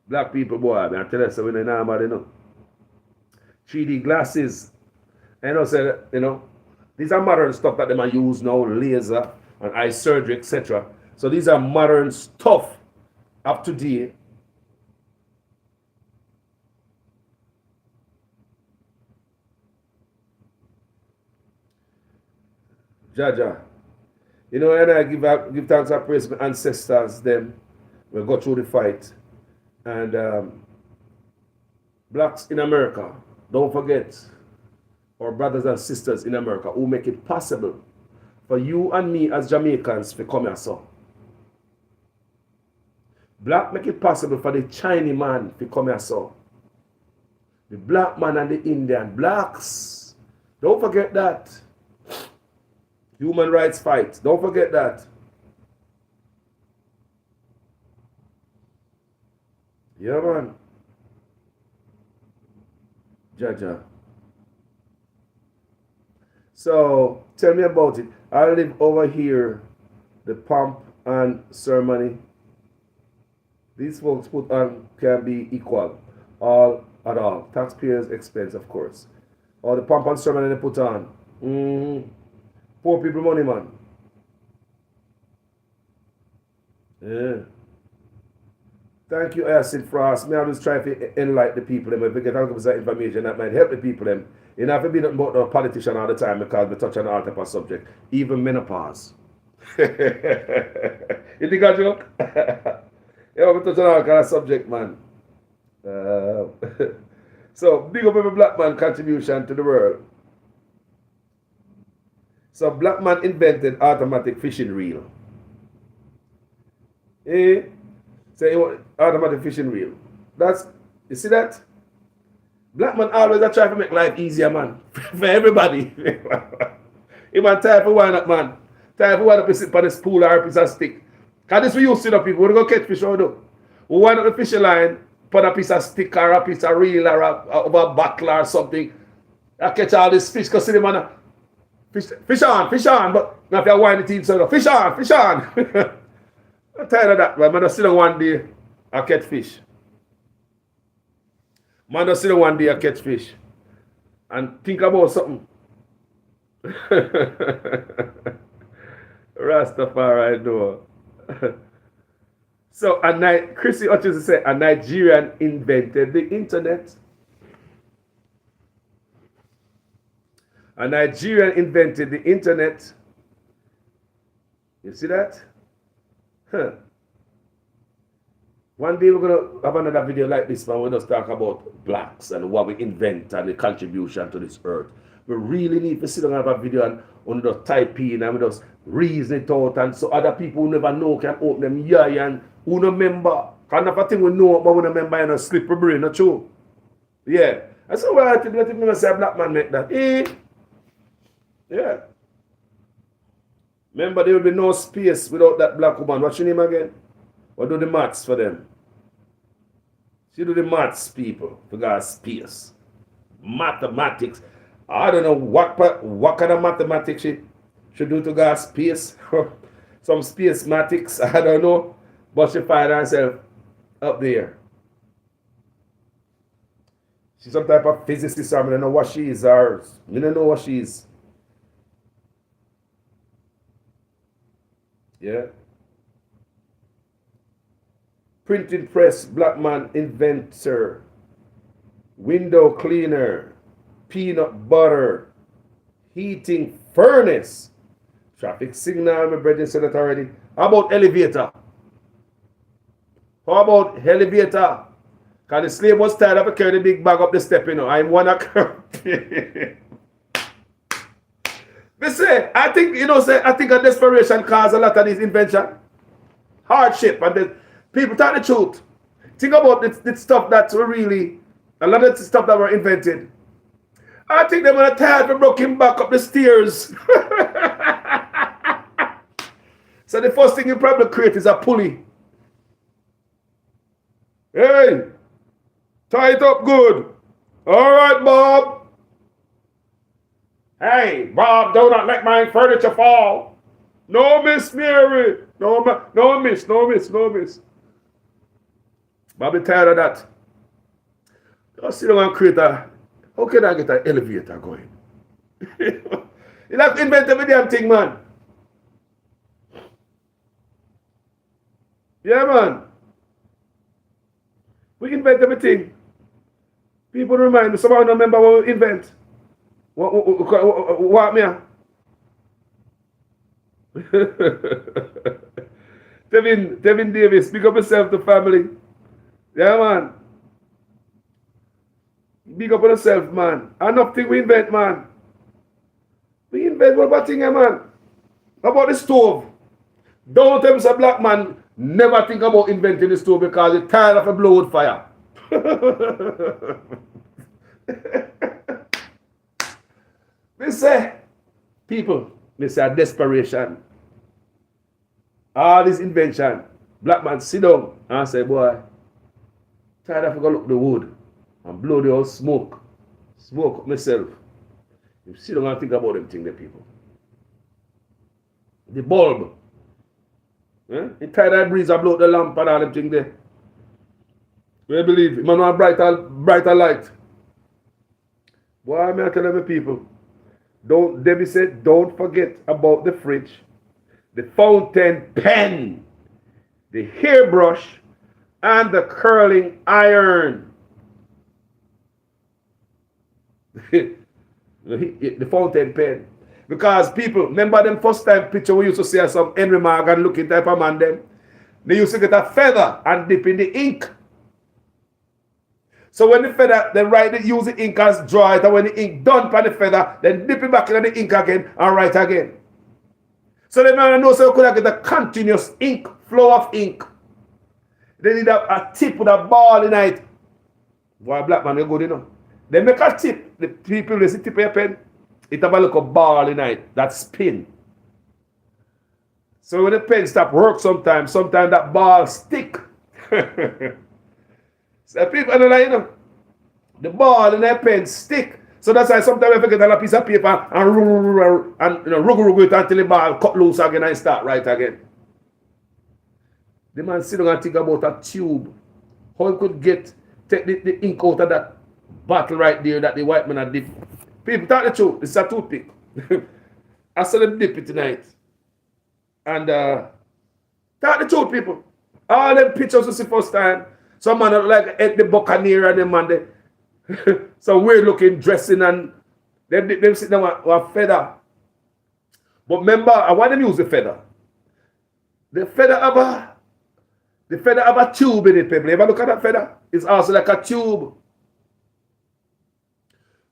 Speaker 1: Black people, boy, I tell you, so we don't know about it, 3D glasses. And I said, these are modern stuff that they might use now, laser and eye surgery, etc. So these are modern stuff up to date. Jaja. And I give thanks and praise to my ancestors, them. We go through the fight. And blacks in America, don't forget, our brothers and sisters in America who make it possible for you and me as Jamaicans to come here, so. Black make it possible for the Chinese man to come here, so. The black man and the Indian, blacks. Don't forget that. Human rights fight. Don't forget that. Yeah, man. Jaja. So, tell me about it. I live over here, the pomp and ceremony. These folks put on can be equal. All at all. Taxpayers' expense, of course. Or the pomp and ceremony they put on. Poor people money, man. Yeah. Thank you, Acid Frost. I always try to enlighten the people. If we get out of that information that might help the people. Them. You don't have to be nothing about a politician all the time because we touch on all type of subject. Even menopause. You think I joke? Yeah, we touch on all kind of subject, man. So, big up every black man contribution to the world. So, black man invented automatic fishing reel. Say automatic fishing reel. You see that? Black man always try to make life easier, man. For everybody. He man tired for one up, man. Tired for one up to sit on this pool or a piece of stick. Because this we used to, people. We go catch fish, how we do? We wind up the fishing line, put a piece of stick or a piece of reel or a buckler or something. I catch all this fish because see the man. Fish on, but not if you wind the team, so fish on. I'm tired of that, man. Man, just sit down one day, I catch fish. Man, just sit down one day, I catch fish. And think about something. Rastafari, no. So, Chrissy Hutchinson said, a Nigerian invented the internet. A Nigerian invented the internet. You see that? Huh. One day we're going to have another video like this, man. We'll just talk about blacks and what we invent and the contribution to this earth. We really need to sit down and have a video and we just type in and we just reason it out, and so other people who never know can open them ear and who no remember. Kind of a thing we know, but we don't remember and slip our brain, not true? Yeah. And so I think let me say a black man make that. Yeah. Remember, there will be no space without that black woman. What's your name again? Or do the maths for them? She do the maths, people, for God's space. Mathematics. I don't know what kind of mathematics she should do to God's space. Some space matics, I don't know. But she find herself up there. She's some type of physicist, or I don't know what she is, or I don't know what she is. Yeah. Printing press, black man inventor, window cleaner, peanut butter, heating furnace, traffic signal, my brother said that already. How about elevator? How about elevator? Because the slave was tired of carrying the big bag up the step, you know. I'm one of They say, I think a desperation caused a lot of this invention. Hardship, and the people tell the truth. Think about the stuff that's really, a lot of the stuff that were invented. I think they were tired of broken back up the stairs. So the first thing you probably create is a pulley. Hey, tie it up good. All right, Bob. Hey, Bob, do not let my furniture fall. No, Miss Mary. No, miss. Bobby tired of that. Just sit down and create how can I get an elevator going? You have to invent every damn thing, man. Yeah, man. We invent everything. People remind me, somebody don't remember what we invent. What me? Devin Davis, big up yourself to family. Yeah, man. Big up on yourself, man. Enough thing we invent, man. We invent what about thing, man? How about the stove? Don't tell me a black man never think about inventing the stove because he's tired of a blow fire. They say, people, they say desperation. All this invention. Black man sit down and say, boy, tired of go look the wood and blow the old smoke. Smoke myself. You sit down and think about them thing, the people. The bulb. You tired of breeze and blow the lamp and all them thing there. We believe, man want brighter light. Boy, I tell them people. Debbie said, don't forget about the fridge, the fountain pen, the hairbrush, and the curling iron. The fountain pen. Because people, remember them first time picture we used to see some Henry Morgan looking type of man them? They used to get a feather and dip in the ink. So when the feather, they use the ink and draw it, and when the ink done on the feather, then dip it back in the ink again and write again. So they know so you could get a continuous ink, flow of ink. They need a tip with a ball in it. Boy, black man, you're good, you know. They make a tip. The people, they see tip of your pen, it have a little ball in it, that spin. So when the pen stop work sometimes that ball stick. So people, you know, the ball in their pen stick. So that's why sometimes I forget a piece of paper and ruggle it until the ball cut loose again and start right again. The man sit down and think about a tube. How he could take the ink out of that bottle right there that the white man had dipped. People, talk the truth. This is a toothpick. I saw them dip it tonight. And talk the truth, people. All them pictures you see first time. Some man like the Buccaneer and them man they some weird looking dressing and them sit down with a feather. But remember, I want them use the feather. The feather have a tube in it, people. You ever look at that feather? It's also like a tube.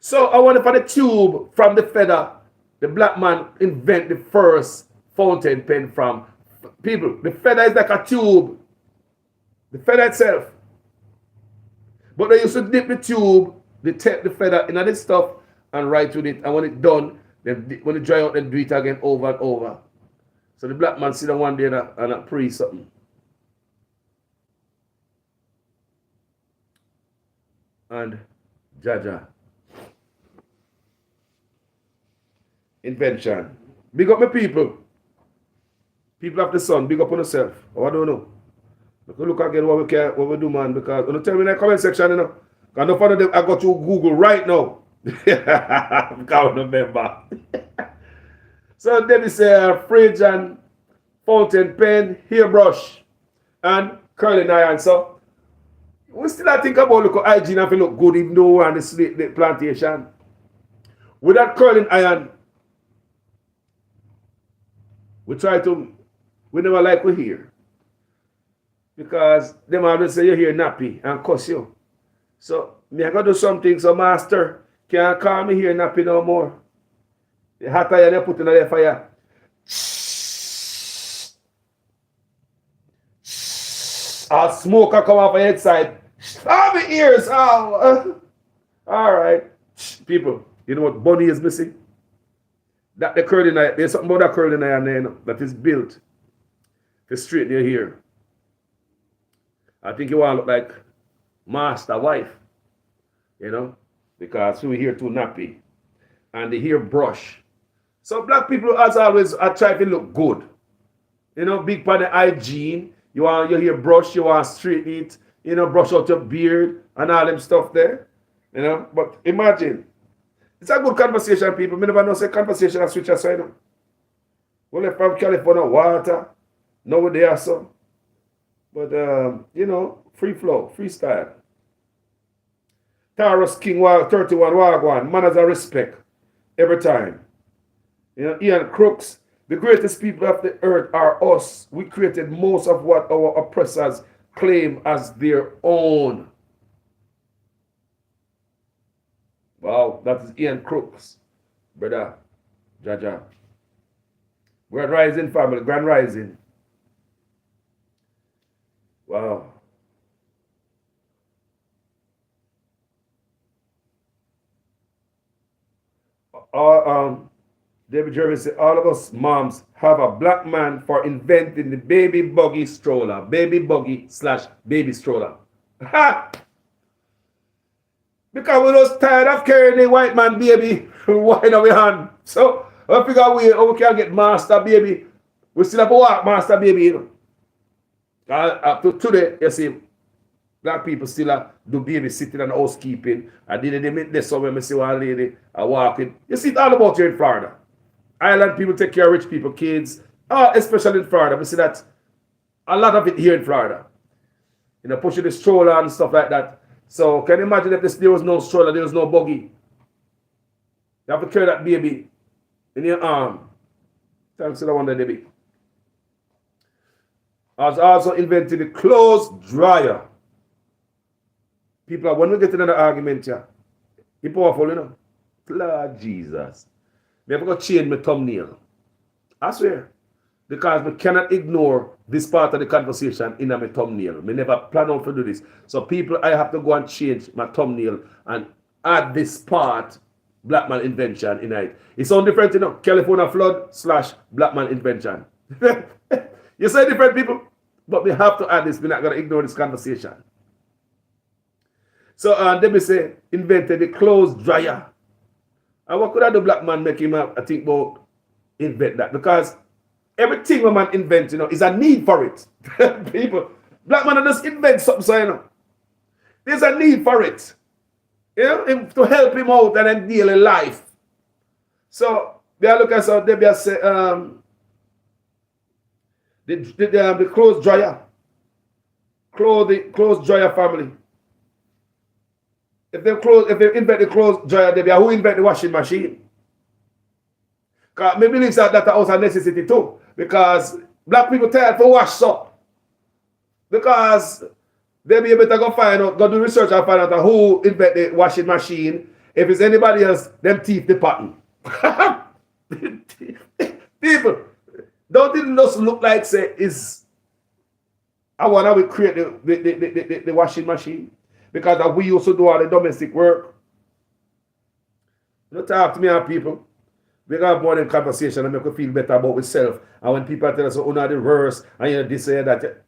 Speaker 1: So I want for the tube from the feather, the black man invent the first fountain pen from people. The feather is like a tube. The feather itself. But they used to dip the tube, they take the feather in this stuff and write with it. And when it's done, then when it dry out, then do it again over and over. So the black man sit down one day and pray something. And Jaja. Invention. Big up my people. People of the sun, big up on yourself. Oh, I don't know. Look again what we do, man, because don't tell me in the comment section, you know. Because no fun them I got to Google right now. I can't remember. So then we say fridge and fountain pen, hairbrush, and curling iron. So we still think about look hygiene and look good even though we're on the plantation. With that curling iron, we never like we hear. Because them always say you hear nappy and cuss you. So me I gotta do something so master can't call me here nappy no more. The hot iron you put in the fire. I'll smoke and come off the outside. Oh, my ears! Oh. Alright. People, you know what Bunny is missing? That the curling iron, there's something about that curling iron there, you know, that is built to straighten your hair. I think you want to look like master wife, you know, because we here too nappy. And the hair brush. So black people, as always, are trying to look good. You know, big part of hygiene. You want your hair brush, you want to straighten it, you know, brush out your beard and all them stuff there. You know, but imagine. It's a good conversation, people. Me never know say conversation and switch aside. We left from California, water. Now we're there, so. But, you know, free flow, freestyle. Taurus King 31 Wagwan, manners and respect every time. You know, Ian Crooks, the greatest people of the earth are us. We created most of what our oppressors claim as their own. Wow, that is Ian Crooks, brother, Jaja. Grand Rising family, Grand Rising. Wow. David Jervis said, all of us moms have a black man for inventing the baby buggy stroller. Baby buggy / baby stroller. Ha! Because we're just tired of carrying the white man baby wine on our hand. So I figure out how we can get master baby. We still have to walk master baby, you know. Up to today, you see, black people still do babysitting and housekeeping. I did it this summer when I see one lady walking. You see it all about here in Florida. Island people take care of rich people, kids, especially in Florida. We see that a lot of it here in Florida. You know, pushing the stroller and stuff like that. So can you imagine if there was no stroller, there was no buggy? You have to carry that baby in your arm. Thanks to the one that baby. I was also invented the clothes dryer. People, when we get another argument here, it's powerful, you know. Lord Jesus. We have to change my thumbnail. I swear. Because we cannot ignore this part of the conversation in my thumbnail. We never plan on to do this. So people, I have to go and change my thumbnail and add this part, Black Man Invention, in it. It's all different, you know. California flood / Black Man Invention. You say different, people, but we have to add this. We're not going to ignore this conversation. So let me say, invented the clothes dryer. And what could I do, black man, make him I think about invent that? Because everything a man invents, is a need for it. People, black man just invent something, so there's a need for it. To help him out and then daily life. So they look at so they say the clothes dryer. Clothes dryer family. If they invent the clothes dryer, who invent the washing machine? Because me believe that also a necessity too. Because black people tired for wash up. Because they be able to go do research and find out who invent the washing machine. If it's anybody else, them teeth the pattern. People, don't it just look like say is I wanna we create the washing machine because we used to do all the domestic work. Don't talk to me, people. We got more than conversation and make you feel better about yourself. And when people tell us, oh, not the worst, and this and that,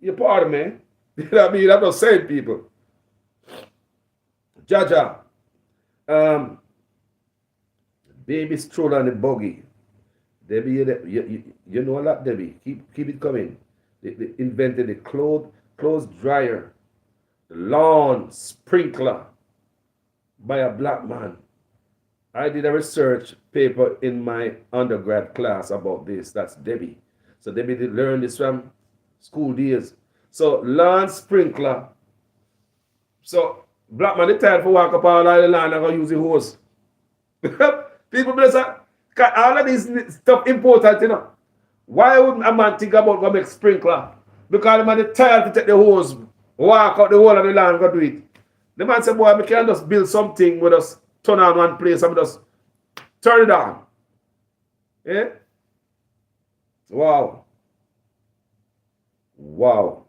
Speaker 1: you're part of me. You know what I mean? I'm not saying people. Jaja, baby stroll on the buggy. Debbie, you know a lot, Debbie. Keep it coming. They invented the clothes dryer, the lawn sprinkler by a black man. I did a research paper in my undergrad class about this. That's Debbie. So Debbie did learn this from school days. So lawn sprinkler. So black man, they tired for walk up all the land and go use the hose. People bless her. All of this stuff important, Why wouldn't a man think about go make sprinkler? Because the man is tired to take the hose, walk out the whole of the land and go do it. The man said, boy, we can just build something with us, turn on one place and just turn it on. Yeah? Wow. Wow.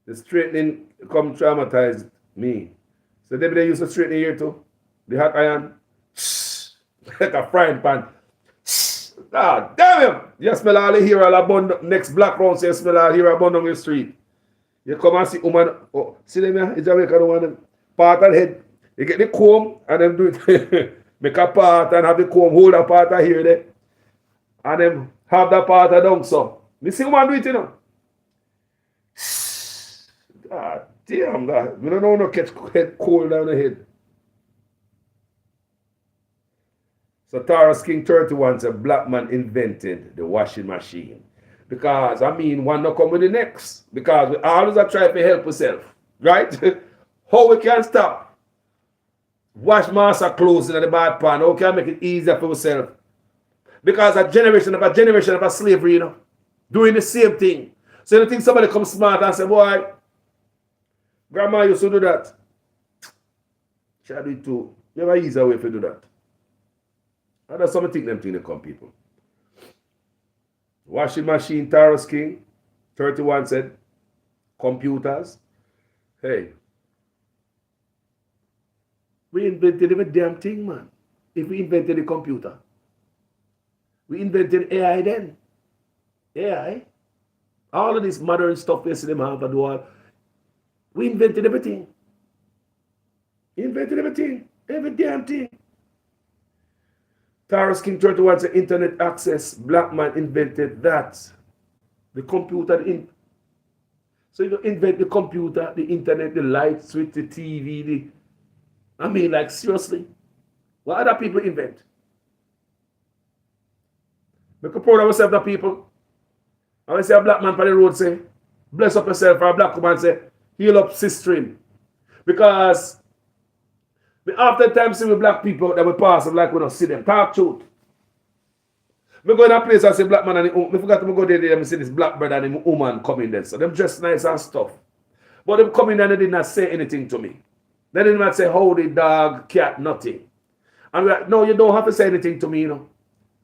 Speaker 1: The straightening come traumatized me. So they used to straighten here too. The hot iron. Like a frying pan. God damn him. You smell all the hair all abundant. Next black round say you smell all the hair abundant on the street. You come and see woman. Oh, see them here? In Jamaica, the one part of the head. You get the comb and them do it. Make a part and have the comb, hold a part of hair there. And then have that part of down so. Me see woman do it, God damn, God. We don't know no catch head cold down the head. So Taurus King 31 said black man invented the washing machine. Because one not come with the next. Because we always are trying to help ourselves. Right? How we can stop? Wash master clothes in the bad pan. How can we make it easier for ourselves? Because a generation of slavery, doing the same thing. So you think somebody comes smart and say, boy, grandma used to do that. Shall do it too. You have an easier way to do that. And that's something them thing they come, people. Washing machine, Taurus King 31 said, computers. Hey, we invented every damn thing, man. If we invented the computer, we invented AI then. AI. All of this modern stuff they see them have and do all. We invented everything. Invented everything. Every damn thing. Taurus King 31 said internet access. Black man invented that. The computer. So you invent the computer, the internet, the light switch, the TV. Seriously. What other people invent? Make a proud of yourself, the people. I want to say a black man on the road say, bless up yourself, or a black woman say, heal up sister. Because we often times see with black people that we pass them like we don't see them. Talk truth. We go in a place and see black man and we forgot to go there and see this black brother and the woman coming there. So them dress nice and stuff. But them coming and they did not say anything to me. They did not say howdy, dog, cat, nothing. And we're like, no, you don't have to say anything to me,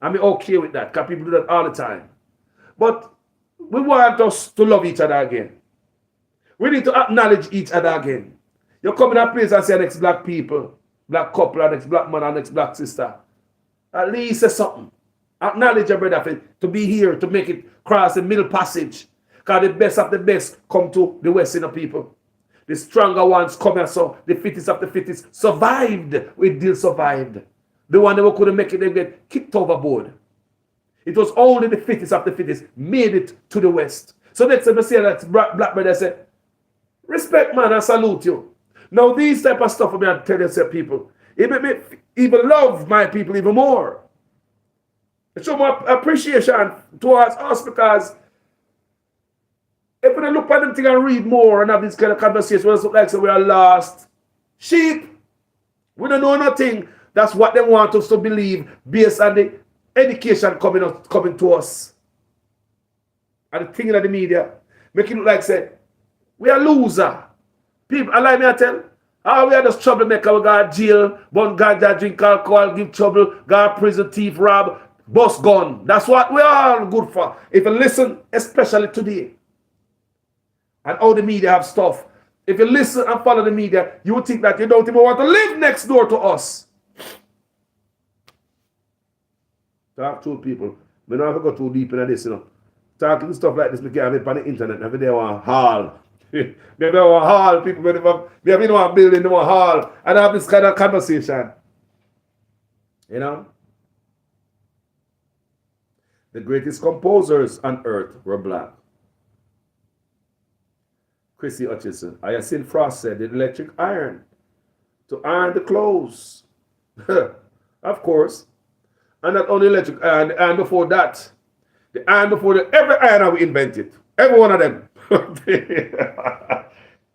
Speaker 1: I'm okay with that, because people do that all the time. But we want us to love each other again. We need to acknowledge each other again. You come in a place and say next black people, black couple, next black man, and next black sister. At least say something. Acknowledge your brother to be here, to make it cross the middle passage. Because the best of the best come to the West, people. The stronger ones come here, so the fittest of the fittest survived. We did survived. The one that couldn't make it, they get kicked overboard. It was only the fittest of the fittest made it to the West. So next time I say that black brother say, respect man and salute you. Now these type of stuff I'm going to tell you, say, people, it make me even love my people even more. It show more appreciation towards us, because if we look at them thing and read more and have this kind of conversation, we look like so we are lost sheep. We don't know nothing. That's what they want us to believe based on the education coming to us. And the thing in the media, make it look like say, we are loser. People, allow me to tell, we are just troublemaker, we got jail, but God that drink alcohol, give trouble, got prison, thief, rob, bust gun. That's what we are all good for. If you listen, especially today, and all the media have stuff, if you listen and follow the media, you would think that you don't even want to live next door to us. Talk to people. We don't have to go too deep into this, Talking stuff like this, we can have it on the internet. Every day one hall. Maybe one hall, people, we have one building, one hall, and have this kind of conversation. The greatest composers on earth were black. Chrissy Hutchison. Hyacinth Frost said the electric iron to iron the clothes. Of course. And not only electric iron, the iron before that. The iron before that, every iron we invented. Every one of them.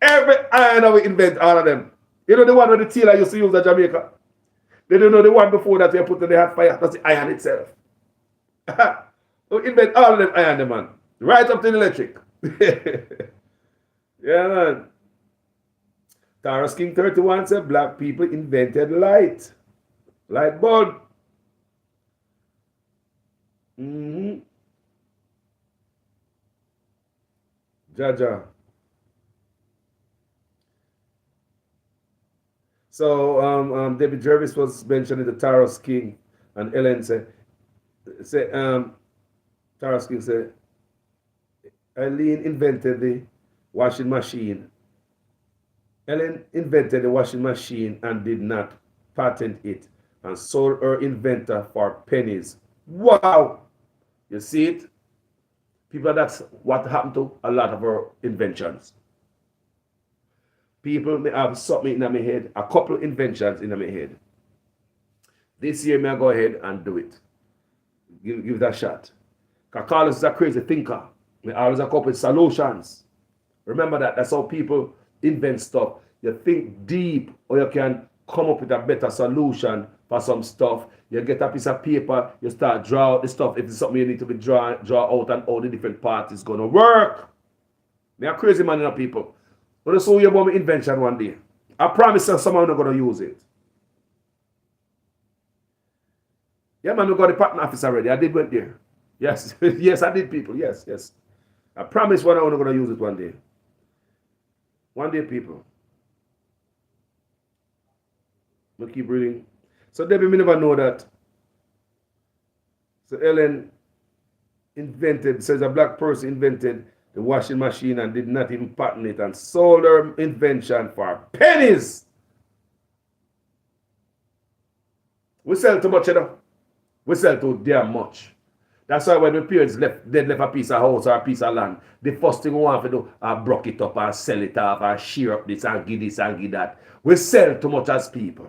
Speaker 1: Every iron we invent, all of them. You know the one with the tailor used to use in Jamaica? They don't know the one before that we put in the hot fire. That's the iron itself. We invent all of them iron, man. Right up to the electric. Yeah, man. Taurus King 31 said black people invented light. Light bulb. Jaja. So David Jervis was mentioning the Taurus King, and Ellen said Taurus King said, Eileen invented the washing machine. Ellen invented the washing machine and did not patent it, and sold her inventor for pennies. Wow! You see it? People, that's what happened to a lot of our inventions. People may have something in my head, a couple of inventions in my head. This year, may I go ahead and do it. Give it a shot. Because Carlos is a crazy thinker. He always come up with solutions. Remember that. That's how people invent stuff. You think deep, or you can come up with a better solution for some stuff. You get a piece of paper, you start draw out the stuff. If it's something you need to be draw out, and all the different parts is going to work. Me a crazy man, people. I'm going to show you about my invention one day. I promise you someone not going to use it. Yeah, man, we got the patent office already. I did went there. Yes, yes, I did, people. Yes, yes. I promise one I'm going to use it one day. One day, people. We'll keep reading. So Debbie, me never know that. So Ellen says a black person invented the washing machine and did not even patent it, and sold her invention for pennies. We sell too much, We sell too damn much. That's why when the parents left a piece of house or a piece of land, the first thing we want to do is broke it up and sell it off and share up this and give that. We sell too much as people.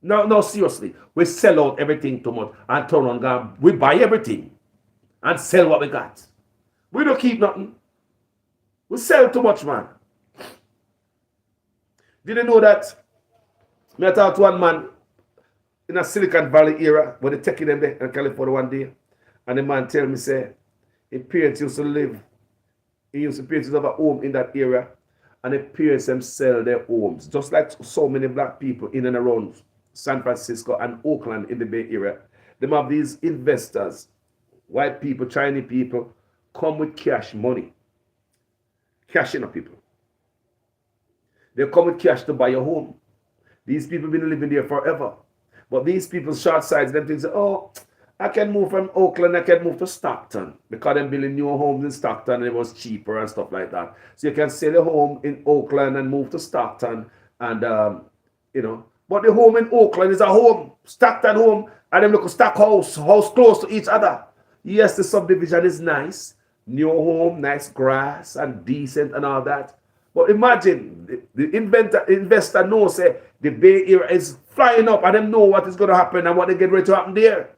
Speaker 1: No, seriously. We sell out everything too much and turn on God. We buy everything and sell what we got. We don't keep nothing. We sell too much, man. Did you know that? I talked to one man in a Silicon Valley era when they taking them there in California one day. And the man tell me, say, his parents used to live, parents used to have a home in that area, and the parents them sell their homes. Just like so many black people in and around San Francisco and Oakland in the Bay Area. They have these investors, white people, Chinese people, come with cash money. Cash in people. They come with cash to buy your home. These people been living there forever. But these people short sides, them things say, oh, I can move from Oakland, I can move to Stockton because they're building new homes in Stockton and it was cheaper and stuff like that. So you can sell a home in Oakland and move to Stockton and, you know, but the home in Oakland is a home, Stockton home, and then look a stack house close to each other. Yes, the subdivision is nice, new home, nice grass and decent and all that. But imagine the investor knows say the Bay Area is flying up and them know what is going to happen and what they get ready to happen there.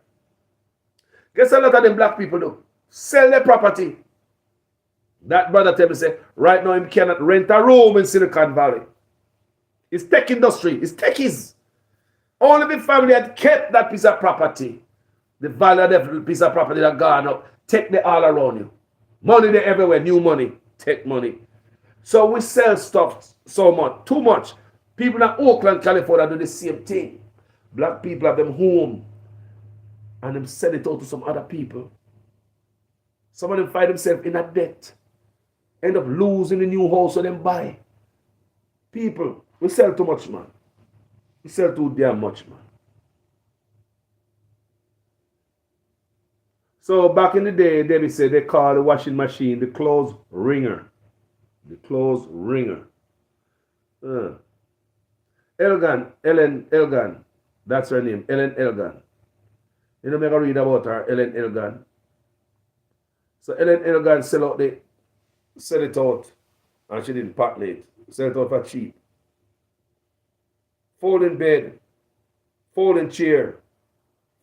Speaker 1: Guess a lot of them black people do. Sell their property. That brother tell me say, right now he cannot rent a room in Silicon Valley. It's tech industry. It's techies. Only the family had kept that piece of property. The value of that piece of property that gone up. Tech they all around you. Money they everywhere. New money. Tech money. So we sell stuff so much. Too much. People in Oakland, California do the same thing. Black people have them home. And them sell it out to some other people. Some of them find themselves in a debt. End up losing the new house so them buy. People, we sell too much, man. We sell too damn much, man. So back in the day, Debbie said they call the washing machine the clothes wringer. The clothes wringer. Ellen Elgan. That's her name, Ellen Elgan. You know, I read about her, Ellen Elgan. So Ellen Elgan sell it out, and she didn't partner it. Sell it out for cheap. Folding bed, folding chair,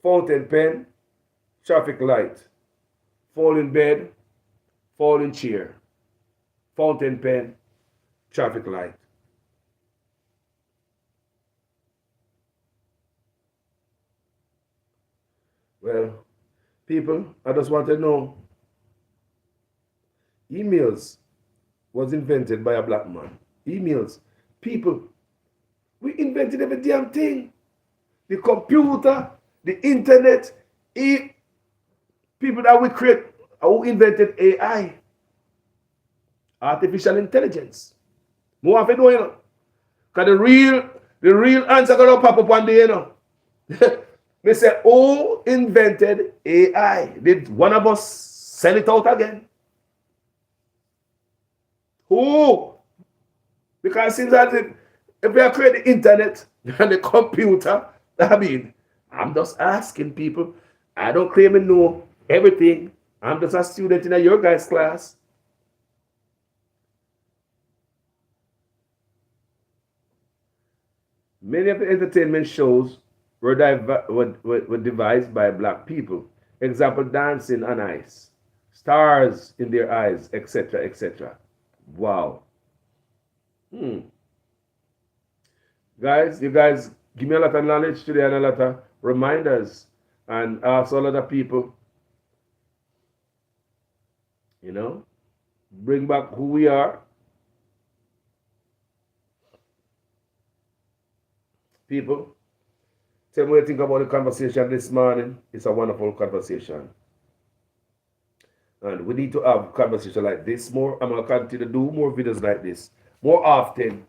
Speaker 1: fountain pen, traffic light. Folding bed, folding chair, fountain pen, traffic light. Well, people, I just want to know, emails was invented by a black man. Emails. People, we invented every damn thing. The computer, the internet, people that we create, who invented AI, artificial intelligence. More of it, you know. Because the real answer gonna pop up one day, you know. They say, who invented AI? Did one of us sell it out again? Who? Because since if we have created the internet and the computer, I mean, I'm just asking people. I don't claim to know everything. I'm just a student in your guys' class. Many of the entertainment shows were devised by black people. Example, dancing on ice, stars in their eyes, etc., etc. Wow. Guys, you guys give me a lot of knowledge today and a lot of reminders, and also a lot of people, you know, bring back who we are. People, tell me what you think about the conversation this morning. It's a wonderful conversation. And we need to have conversation like this more. I'm going to continue to do more videos like this more often.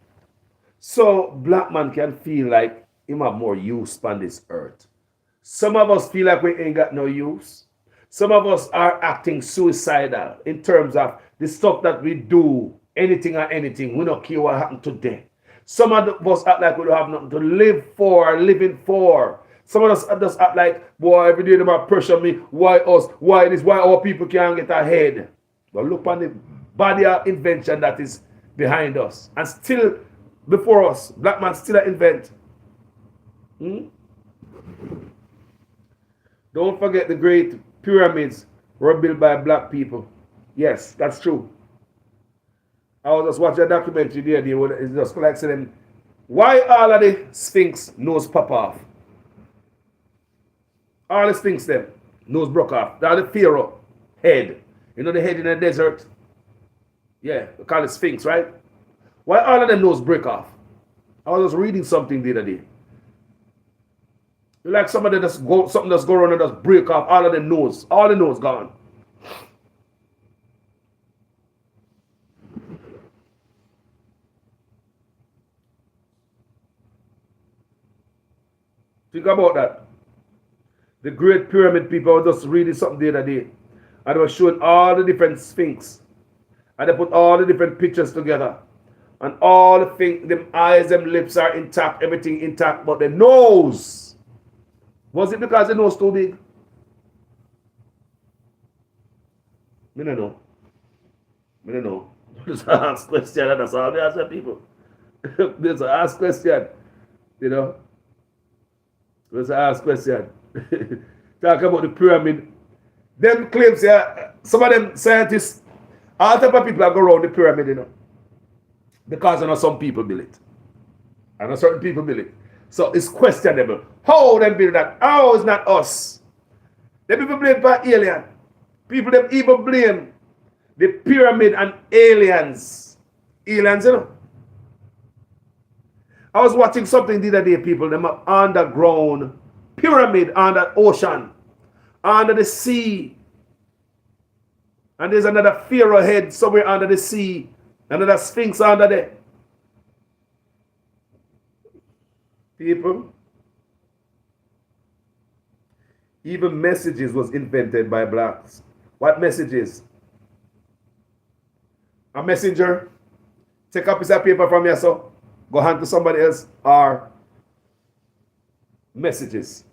Speaker 1: So black man can feel like he have more use on this earth. Some of us feel like we ain't got no use. Some of us are acting suicidal in terms of the stuff that we do, anything or anything. We don't care what happened today. Some of us act like we don't have nothing to live for, living for. Some of us just act like, boy, every day they might pressure me. Why us? Why this? Why our people can't get ahead? But look on the body of invention that is behind us. And still before us, black man still invent. Don't forget the great pyramids were built by black people. Yes, that's true. I was just watching a documentary the other day where it's just like saying, why all of the Sphinx nose pop off? All the Sphinx them, nose broke off. All the Pharaoh head. You know the head in the desert? Yeah, we call it Sphinx, right? Why all of them nose break off? I was just reading something the other day. Like somebody something that's go around and just break off all of the nose. All the nose gone. Think about that. The Great Pyramid people, I was just reading something the other day. And they were showing all the different sphinx. And they put all the different pictures together. And all the things, them eyes, them lips are intact, everything intact, but the nose. Was it because the nose too big? I don't know. I don't know. Just ask question, and that's all they answer people. Just ask question. You know? Just ask question. Talk about the pyramid. Them claims, yeah, some of them scientists, all type of people that go around the pyramid, you know. Because I know some people build it. I know certain people build it. So it's questionable. How them build that? How is not us? The people blame for alien. People them even blame the pyramid and aliens. Aliens, you know. I was watching something the other day, people. Them are underground pyramid under ocean, under the sea. And there's another pharaoh head somewhere under the sea. Another sphinx under there. People, even messages was invented by blacks. What messages? A messenger take a piece of paper from you, so go hand to somebody else, or messages.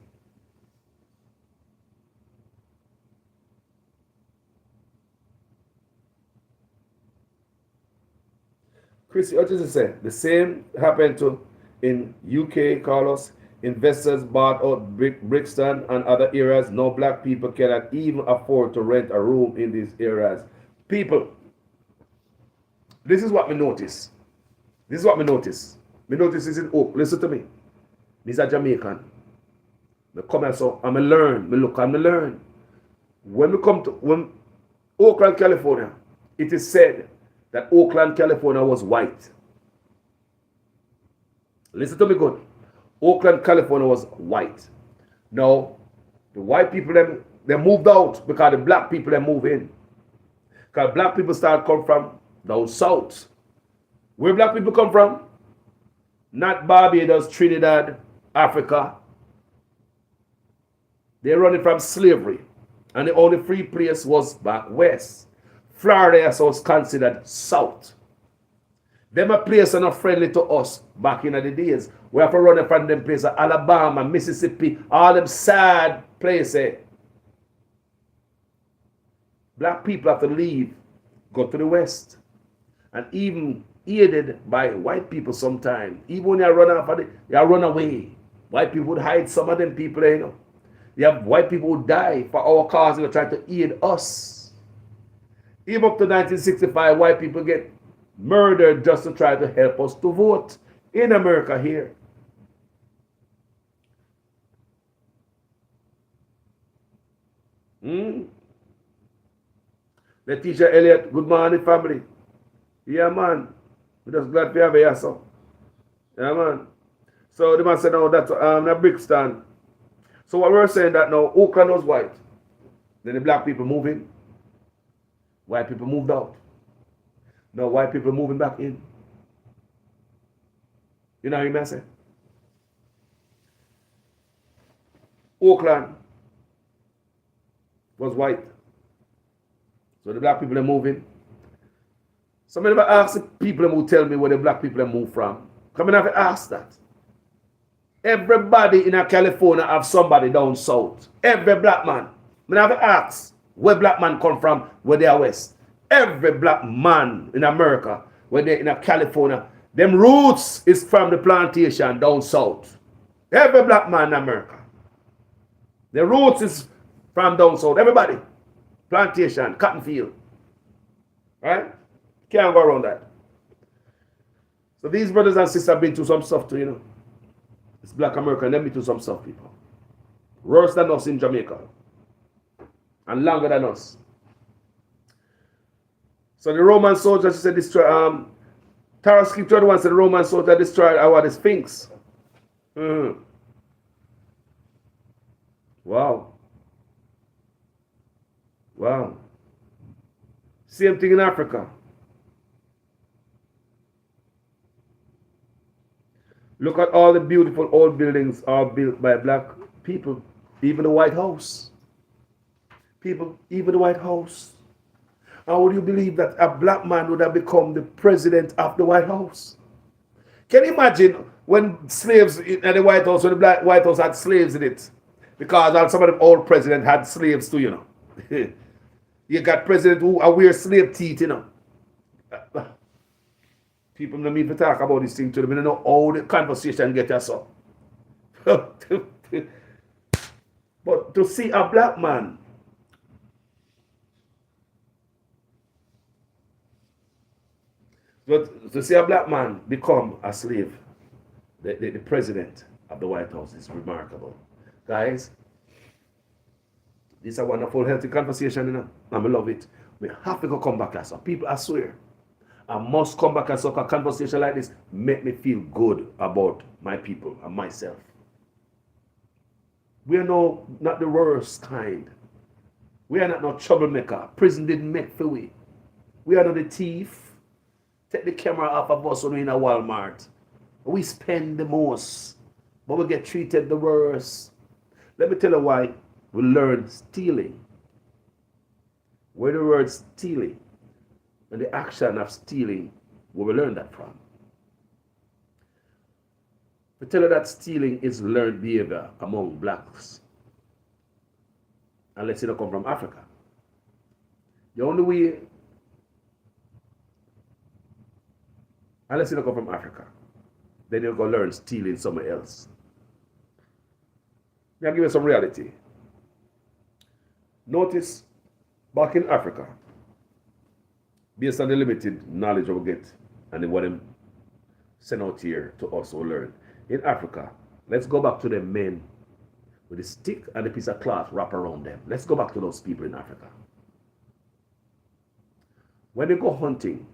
Speaker 1: Chris, what does it say? The same happened to in UK, Carlos. Investors bought out Brixton and other areas. No black people cannot even afford to rent a room in these areas. People, this is what we notice. This is what we notice. We notice this in Oak. Listen to me. These are Jamaican. We come here so and we learn. We look and we learn. When we come to Oakland, California, it is said that Oakland, California was white. Listen to me good. Oakland, California was white. Now, the white people, they moved out because the black people, they move in. Because black people start come from down south. Where black people come from? Not Barbados, Trinidad, Africa. They're running from slavery. And the only free place was back west. Florida was considered south. Them a place not friendly to us back in the days. We have to run from them places, Alabama, Mississippi, all them sad places. Black people have to leave, go to the west. And even aided by white people sometimes. Even when you run off, you run away. White people would hide some of them people, you know. You have white people who die for our cause, they were trying to aid us. Even up to 1965, white people get murdered just to try to help us to vote in America here. Letitia Elliott, good morning, family. Yeah, man. We're just glad to have you here, so. Yeah, man. So the man said, no, that's Brixton. So what we're saying that now, Oakland was white. Then the black people move in. White people moved out. Now white people moving back in. You know what I say? Oakland was white. So the black people are moving. Somebody never ask the people who tell me where the black people have moved from. Come and have to ask that. Everybody in California have somebody down south. Every black man. I have to ask where black man come from, where they are west. Every black man in America, where they in California, them roots is from the plantation down south. Every black man in America. The roots is from down south. Everybody. Plantation, cotton field. Right? Can't go around that. So these brothers and sisters have been through some stuff too, you know. It's black America and they've been through some stuff, people. Worse than us in Jamaica. And longer than us. So the Roman soldiers said destroy Tara scripture the one said the Roman soldier destroyed our the Sphinx. Wow. Wow. Same thing in Africa. Look at all the beautiful old buildings are built by black people. Even the White House. People, even the White House. How would you believe that a black man would have become the president of the White House? Can you imagine when slaves in the White House, when the Black White House had slaves in it? Because some of the old presidents had slaves too, you know. You got presidents who wear slave teeth, you know. People don't need to talk about this thing to them. They don't know how the conversation get us up. But to see a black man become a slave, the president of the White House, is remarkable. Guys, this is a wonderful, healthy conversation, you know, and I love it. We have to go come back as well. People, I swear, I must come back as well. A conversation like this make me feel good about my people and myself. We are not the worst kind. We are not no troublemaker. Prison didn't make for we. We are not the thief. Take the camera off of us when we're in a Walmart. We spend the most, but we get treated the worst. Let me tell you why we learn stealing. Where the word stealing and the action of stealing, where we learn that from. We tell you that stealing is learned behavior among blacks. Unless you don't come from Africa. The only way, unless you don't come from Africa, then you're going to learn stealing somewhere else. I'll give you some reality. Notice, back in Africa, based on the limited knowledge we get and what them send out here to us who learn. In Africa, let's go back to the men with a stick and a piece of cloth wrapped around them. Let's go back to those people in Africa. When they go hunting,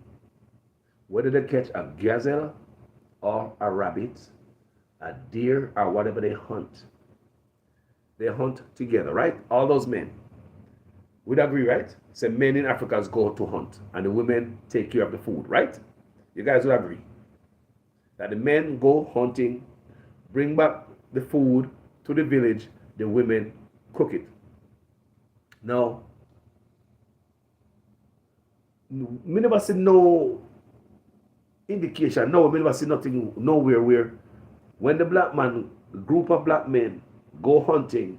Speaker 1: whether they catch a gazelle or a rabbit, a deer or whatever they hunt together, right? All those men. We'd agree, right? So men in Africa go to hunt and the women take care of the food, right? You guys would agree that the men go hunting, bring back the food to the village, the women cook it. Now, we never see no indication, no, we never see nothing nowhere where when the black man, group of black men go hunting,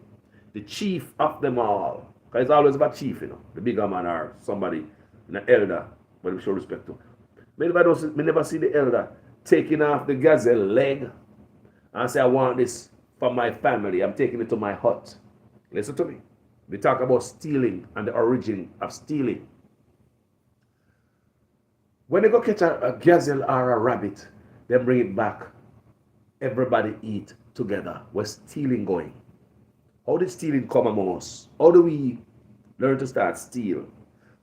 Speaker 1: the chief of them all, because it's always about chief, you know, the bigger man or somebody, an elder, but we show respect to. We never see the elder taking off the gazelle leg and say, I want this for my family. I'm taking it to my hut. Listen to me. We talk about stealing and the origin of stealing. When they go catch a gazelle or a rabbit, they bring it back. Everybody eat together. Where's stealing going? How did stealing come among us? How do we learn to start steal?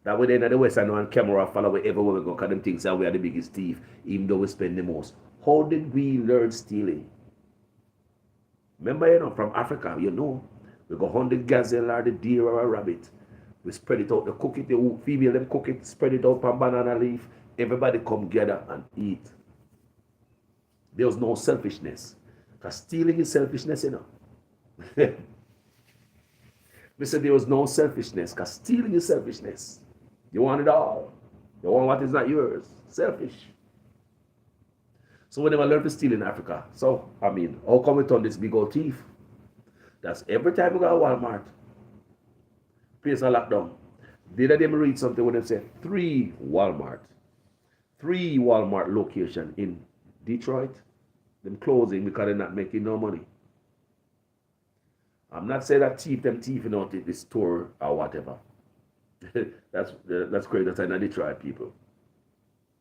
Speaker 1: That way then at the West and on camera follow wherever we go, because them things that we are the biggest thief, even though we spend the most. How did we learn stealing? Remember, you know, from Africa, you know, we go hunt the gazelle or the deer or a rabbit. We spread it out, they cook it, the female them cook it, spread it out on banana leaf. Everybody come together and eat. There was no selfishness. Because stealing is selfishness, you know. We said there was no selfishness, because stealing is selfishness. You want it all. You want what is not yours. Selfish. So we never learn to steal in Africa. So, I mean, how come we turn this big old thief? That's every time we go to Walmart. Place a lockdown. The other day I read something when they say 3 Walmart location in Detroit, them closing because they're not making no money. I'm not saying that them thieving out the store or whatever. that's great. That's in Detroit people.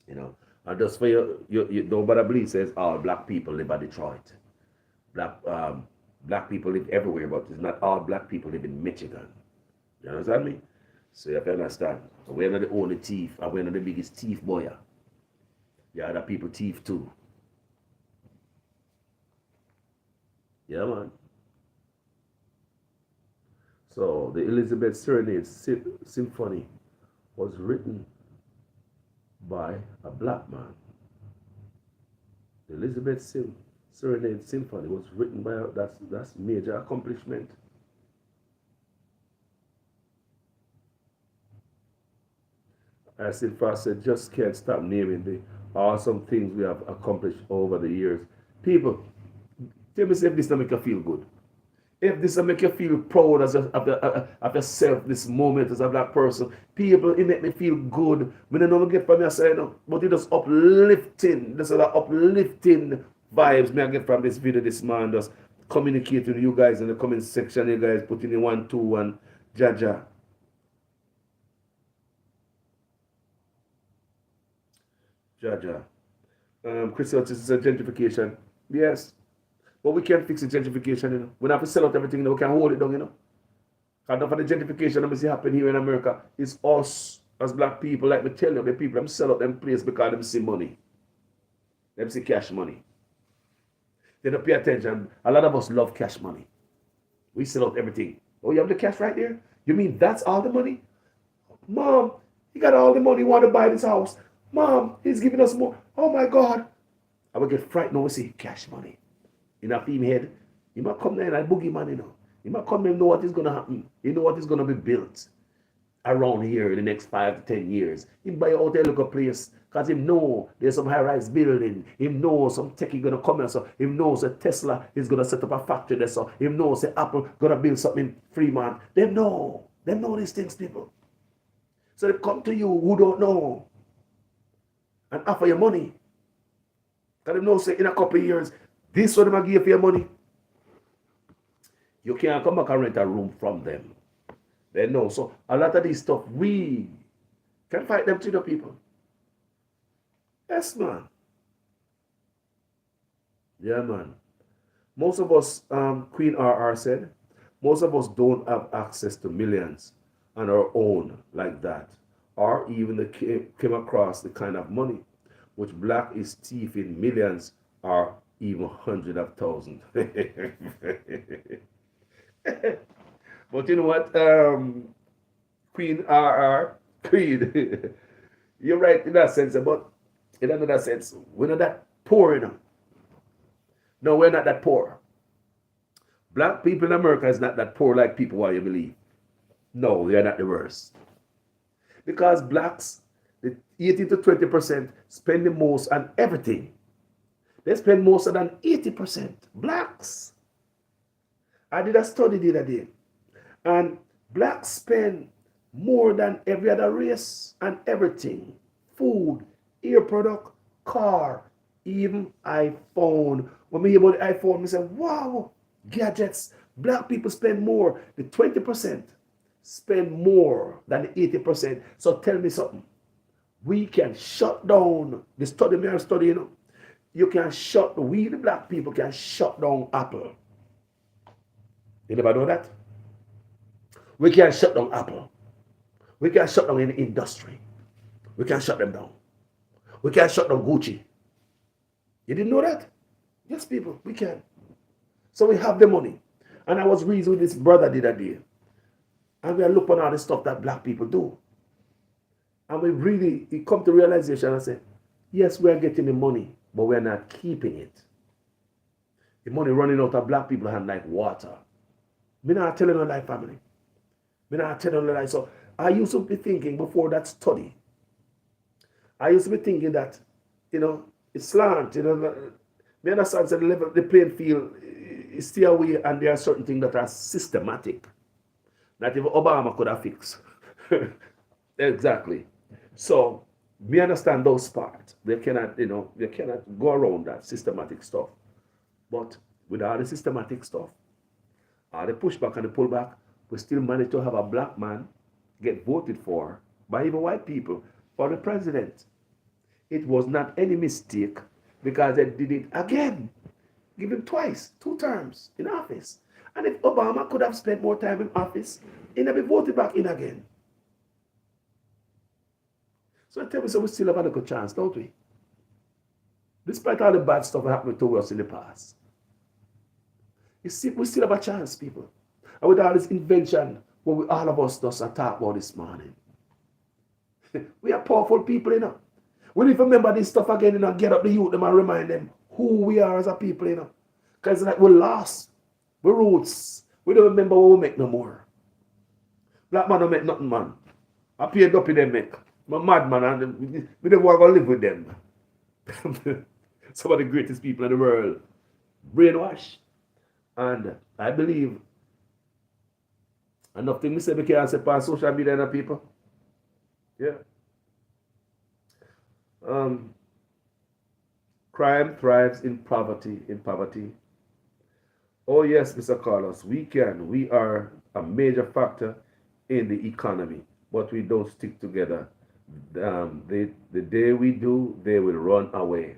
Speaker 1: You know. And just for you nobody believe says all black people live in Detroit. Black people live everywhere, but it's not all black people live in Michigan. You understand me? So you have to understand. We're not the only thief, and we're not the biggest thief boy. Yeah, other people thief too. Yeah, man. So the Elizabeth Serenade Symphony was written by a black man. The Elizabeth Serenade Symphony was written by that's major accomplishment. As if I said, just can't stop naming the awesome things we have accomplished over the years. People, tell me if this don't make you feel good. If this will make you feel proud of yourself this moment as a black person, people, it make me feel good. When I don't get from you, I say, no, but it is uplifting. This is the uplifting vibes me I get from this video this man, just communicating with you guys in the comment section. You guys putting in 1, 2, and Jaja. Chris, this is a gentrification. Yes. But we can't fix the gentrification, you know. We have to sell out everything, you know. We can hold it down, you know. And for the gentrification that we see happen here in America, it's us as black people, like we tell you, the people them sell out them place because them see money. Them see cash money. They don't pay attention. A lot of us love cash money. We sell out everything. Oh, you have the cash right there? You mean that's all the money? Mom, he got all the money, he want to buy this house. Mom, he's giving us more. Oh my God. I will get frightened when we see cash money. In a female head, you might come there like boogeyman, you know. You might come there and know what is going to happen. You know what is going to be built around here in the next 5 to 10 years. He buy a hotel, look a place, because he know there's some high-rise building. He knows some techie going to come here. So he knows that Tesla is going to set up a factory there. So he knows that Apple going to build something in Fremont. They know these things, people. So they come to you who don't know and offer you money. Because they know, say, in a couple of years, this is what they're going to give you for your money. You can't come back and rent a room from them. They know. So a lot of this stuff, we can fight them to the people. Yes, man. Yeah, man. Most of us, Queen RR said, most of us don't have access to millions on our own like that, or even came across the kind of money which black is thieving millions or even hundreds of thousands. But you know what, Queen RR, Queen, you're right in that sense, but in another sense, we're not that poor, you know. No, we're not that poor. Black people in America is not that poor like people want you believe. No, they are not the worst. Because blacks, the 80 to 20% spend the most on everything. They spend more than 80%. Blacks. I did a study the other day. And blacks spend more than every other race on everything. Food, ear product, car, even iPhone. When we hear about the iPhone, we say, wow, gadgets. Black people spend more. The 20% spend more than the 80%. So tell me something. We can shut down the study me are studying, you know. You can we the black people can shut down Apple. You never know that? We can shut down Apple. We can shut down any industry. We can shut them down. We can shut down Gucci. You didn't know that? Yes, people, we can. So we have the money. And I was reading with this brother the other day. And we are looking at all the stuff that black people do. And we come to realization and say, yes, we are getting the money, but we are not keeping it. The money running out of black people hand like water. Me not telling a lie, family. Me not telling a lie. So I used to be thinking before that study. I used to be thinking that, you know, it's slant, you know. Me understand that the level, the playing field is still away, and there are certain things that are systematic that even Obama could have fixed. Exactly. So we understand those parts. They cannot, you know, they cannot go around that systematic stuff. But with all the systematic stuff, all the pushback and the pullback, we still manage to have a black man get voted for by even white people for the president. It was not any mistake because they did it again. Give him twice, 2 terms in office. And if Obama could have spent more time in office, he'd have been voted back in again. So I tell me, so we still have a good chance, don't we? Despite all the bad stuff that happened to us in the past. You see, we still have a chance, people. And with all this invention, what we all of us just talk about this morning. We are powerful people, you know. We need to remember this stuff again, you know, get up the youth them and remind them who we are as a people, you know. Because like we're lost. We're roots. We don't remember what we make no more. Black man don't make nothing, man. I paid up in them make. I'm a madman, and we don't want to live with them. Some of the greatest people in the world, brainwashed. And I believe enough things we say we can't say past social media and people. Yeah. Crime thrives in poverty. Oh yes, Mr. Carlos, we can. We are a major factor in the economy, but we don't stick together. The day we do, they will run away.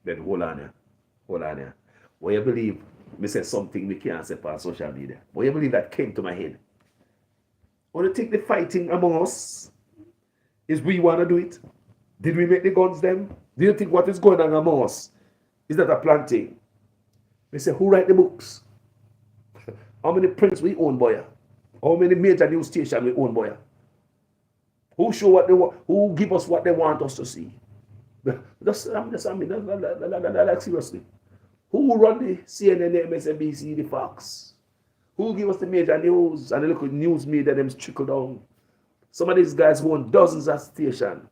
Speaker 1: But hold on here. What you believe? Me say something we can't say past social media. What you believe that came to my head? What do you think the fighting among us is we want to do it? Did we make the guns them? Do you think what is going on among us is that a planting? They say, who write the books? How many prints we own, boy? How many major news stations we own, boy? Who show what they want? Who give us what they want us to see? Like seriously. Who run the CNN, MSNBC, the Fox? Who give us the major news and the local news media them trickle down? Some of these guys who own dozens of stations.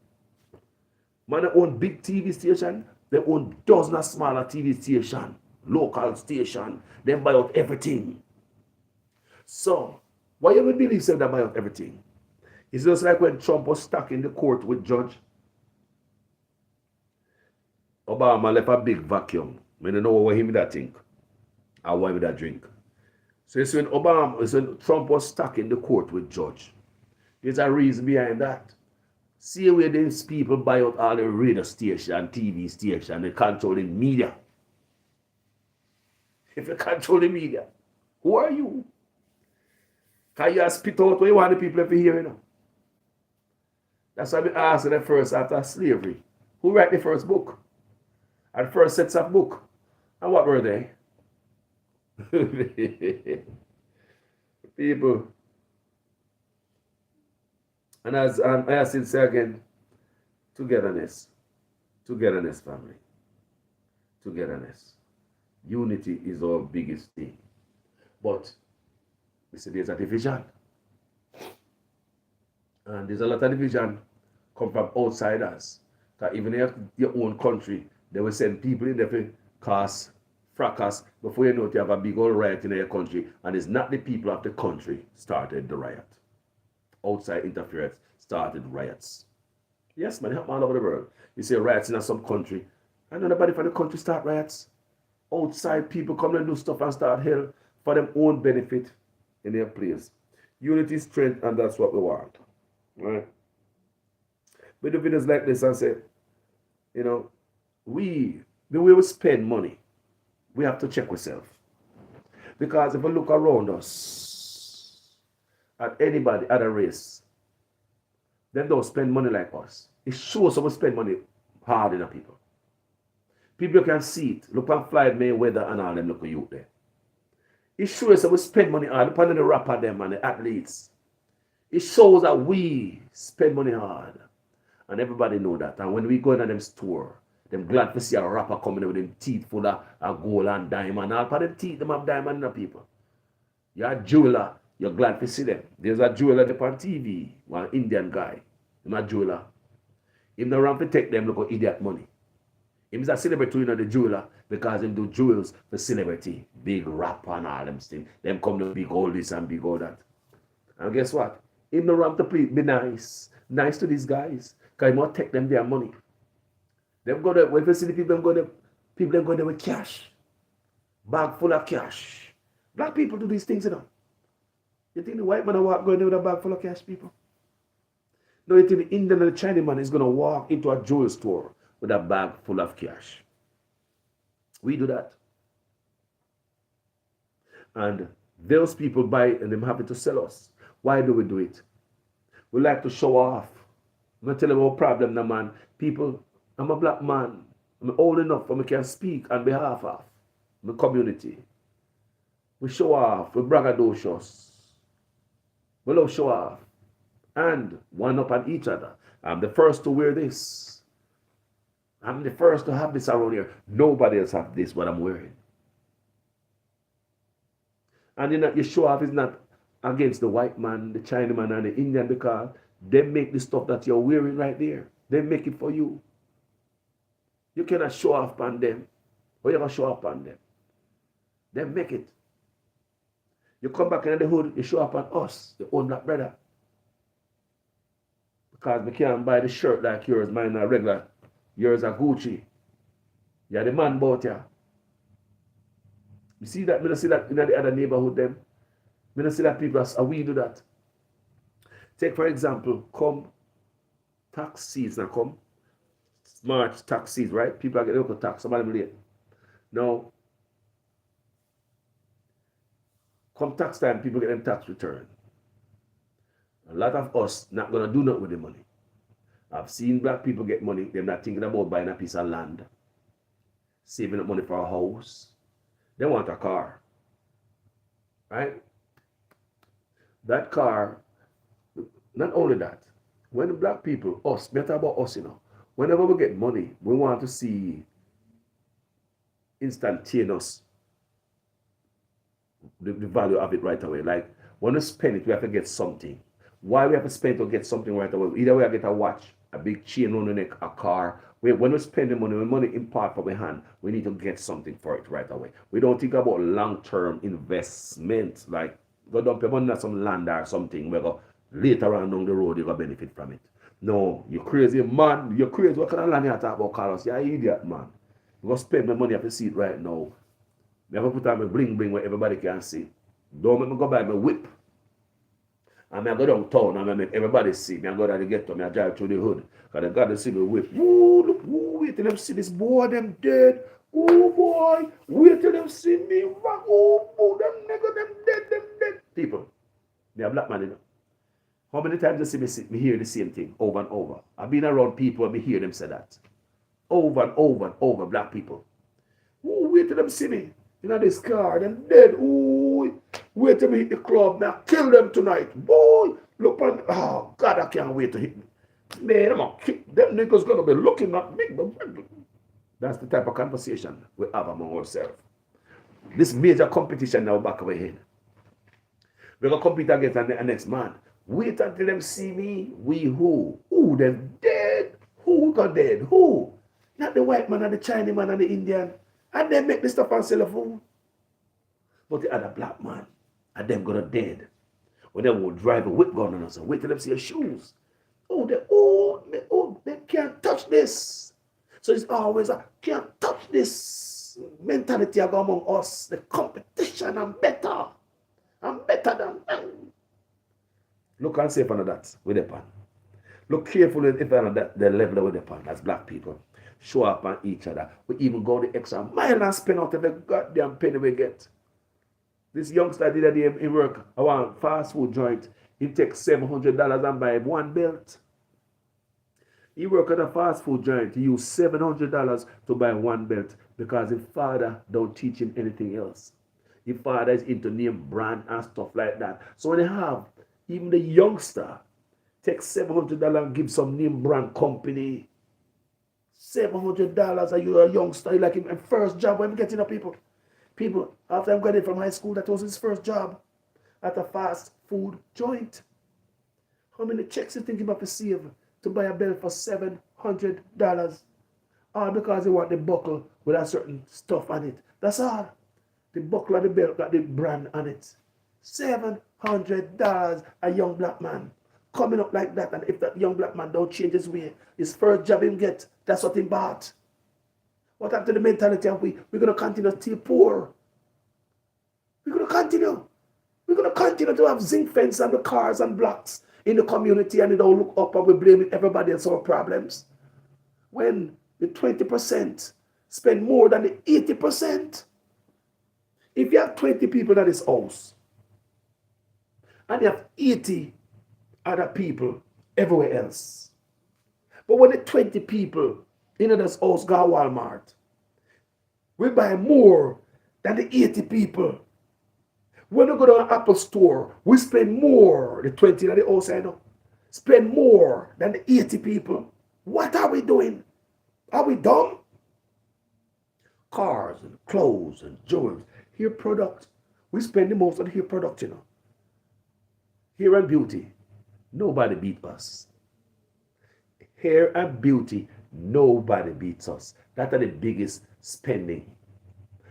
Speaker 1: Man, they own big TV station. They own dozens of smaller TV station, local station. They buy out everything. So, why you would believe they buy out everything? It's just like when Trump was stuck in the court with Judge Obama left a big vacuum. I don't know what him that think. Or why would that drink. So it's when Trump was stuck in the court with Judge. There's a reason behind that. See where these people buy out all the radio station, TV station, they controlling media. If you control the media, who are you? Can you spit out what you want the people to hear, you know? That's why we asked the first after slavery. Who wrote the first book? And first sets of book. And what were they? People. And as I still say again, togetherness. Togetherness, family. Togetherness. Unity is our biggest thing. But we see there's a division. And there's a lot of division come from outsiders. Because even in your own country, they will send people in there to cause fracas before you know it, you have a big old riot in your country. And it's not the people of the country started the riot. Outside interference started riots. Yes, man, it happen all over the world. You see riots in some country, and nobody from the country start riots. Outside people come and do stuff and start hell for their own benefit in their place. Unity, strength, and that's what we want. Right? We do videos like this and say, you know, the way we spend money, we have to check ourselves. Because if we look around us, at anybody, at a race, they don't spend money like us. It shows how we spend money hard in the people. People can see it. Look at Floyd Mayweather and all them look at you there. It shows that we spend money hard. Look at the rapper them and the athletes. It shows that we spend money hard. And everybody know that. And when we go into them store, them glad to see a rapper coming with them teeth full of gold and diamond. All for them teeth, them have diamond in the people. You're a jeweler. You're glad to see them. There's a jeweler up on TV, one Indian guy. He's a jeweler. He's not around to take them look at idiot money. He's a celebrity, you know, the jeweler, because him do jewels for celebrity. Big rapper and all them things. Them come to big all this and big all that. And guess what? Him not around to be nice. Nice to these guys. Because he must take them their money. Them go there, when you see the people, them go there with cash. Bag full of cash. Black people do these things, you know. You think the white man walk going there with a bag full of cash, people? No, you think the Indian and the Chinese man is going to walk into a jewelry store with a bag full of cash. We do that. And those people buy and they're happy to sell us. Why do we do it? We like to show off. I'm going to tell you about problem now, man. People, I'm a black man. I'm old enough and I can speak on behalf of my community. We show off. We braggadocious. We love show off. And one up on each other. I'm the first to wear this. I'm the first to have this around here. Nobody else have this, what I'm wearing. And your show off is not against the white man, the Chinaman, and the Indian, because They make the stuff that you're wearing right there. They make it for you. You cannot show off on them. Or you're going to show up on them. They make it. You come back in the hood, you show up on us, the own black brother. Because we can't buy the shirt like yours, mine are regular. Yours are Gucci. You're the man bout ya. You see that? I don't see that in the other neighborhood them. I don't see that people as we do that. Take for example, come tax season, come March tax season, right? People are getting local tax, somebody late. Now, come tax time, people get them tax return. A lot of us not gonna do nothing with the money. I've seen black people get money, they're not thinking about buying a piece of land, saving up money for a house. They want a car, right? That car, not only that, when the black people, us, better about us, whenever we get money, we want to see instantaneous the value of it right away. Like when we spend it, we have to get something. Why we have to spend to get something right away? Either way, I get a watch, a big chain on the neck, a car. When we spend the money, when money in part from my hand, we need to get something for it right away. We don't think about long-term investment, like go dump your money on some land or something, where go later on down the road you go benefit from it. No, you crazy man, you're crazy. What kind of land you talk about, Carlos? You're an idiot, man. You go spend my money, I have to see it right now. I have to put on my bling where everybody can see. Don't make me go buy my whip. And I go downtown and I make everybody see me. I go down the ghetto, I drive through the hood. Because they got to see me whip. Ooh, look, ooh, wait till them see this boy, them dead. Oh boy, wait till them see me. Oh, them nigga, them dead. People, they are black man, How many times they see me hear the same thing over and over? I've been around people and me hear them say that. Over and over and over, black people. Ooh, wait till them see me. This car, them dead. Ooh, wait till me hit the club. Now kill them tonight. Boy, look on. Oh, God, I can't wait to hit me. Man, I'm going to kick. Them niggas going to be looking at me. That's the type of conversation we have among ourselves. This major competition now back of our head. We're going to compete against the next man. Wait until them see me. We who? Who them dead? Who got dead? Who? Not the white man and the Chinese man and the Indian. And they make this stuff and sell a food. But the other black man, and them gonna dead. When they will drive a whip gun on us and wait till them see your shoes. They can't touch this. So it's always a can't touch this mentality among us. The competition, I'm better. I'm better than them. Look and see if under that with the pan. Look carefully if under that the level with the pan as black people. Show up on each other. We even go the extra mile and spend out every goddamn penny we get. This youngster did a day in work, I want fast food joint. He takes $700 and buy one belt. He work at a fast food joint. He used $700 to buy one belt because his father don't teach him anything else. His father is into name brand and stuff like that. So when they have, even the youngster takes $700 and give some name brand company $700 and you're a youngster, like him, and first job when I'm getting up people. People, after I'm graduated from high school, that was his first job at a fast food joint. How many checks you think he have to save to buy a belt for $700? All because he want the buckle with a certain stuff on it. That's all. The buckle of the belt got the brand on it. $700, a young black man coming up like that, and if that young black man don't change his way, his first job him get, that's what he bought. What happened to the mentality of we're going to continue to stay poor? We're going to continue. We're going to continue to have zinc fence and the cars and blocks in the community, and they don't look up and we blame everybody else our problems. When the 20% spend more than the 80%. If you have 20 people in this house, and you have 80 other people everywhere else. But when the 20 people in this house go to Walmart, we buy more than the 80 people. When we go to an Apple store, we spend more, the 20 in the house, I know, spend more than the 80 people. What are we doing? Are we dumb? Cars and clothes and jewelry, hair product. We spend the most on hair product, Hair and beauty. Nobody beat us. Hair and beauty, nobody beats us. That are the biggest spending.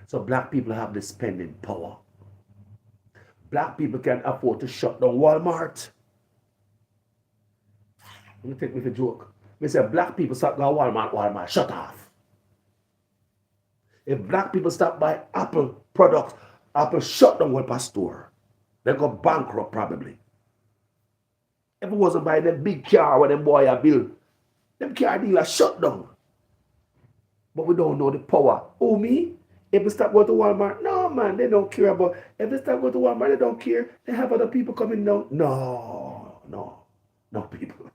Speaker 1: So black people have the spending power. Black people can afford to shut down Walmart. You take me for a joke. Me say black people stop going Walmart, Walmart shut off. If black people stop buying Apple products, Apple shut down Walmart store. They go bankrupt probably. If it wasn't buying them big car where them boy are built, them car dealers shut down. But we don't know the power. Oh me? If we start going to Walmart, no man, they don't care about. If they start going to Walmart, they don't care. They have other people coming down. No people.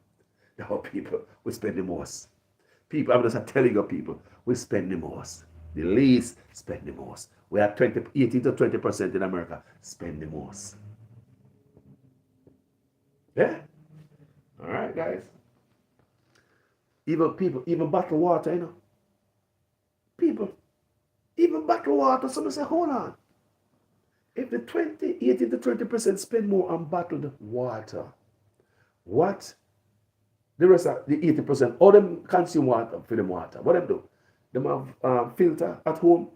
Speaker 1: No people. We spend the most. People, I'm just telling you people, we spend the most. The least spend the most. We are 18 to 20% in America. Spend the most. Yeah? All right, guys. Even people, even bottled water, you know. People, even bottled water, somebody say, hold on. If the 18 to 20% spend more on bottled water, what? The rest of the 80%, all them consume water for them water. What them do? Them have filter at home.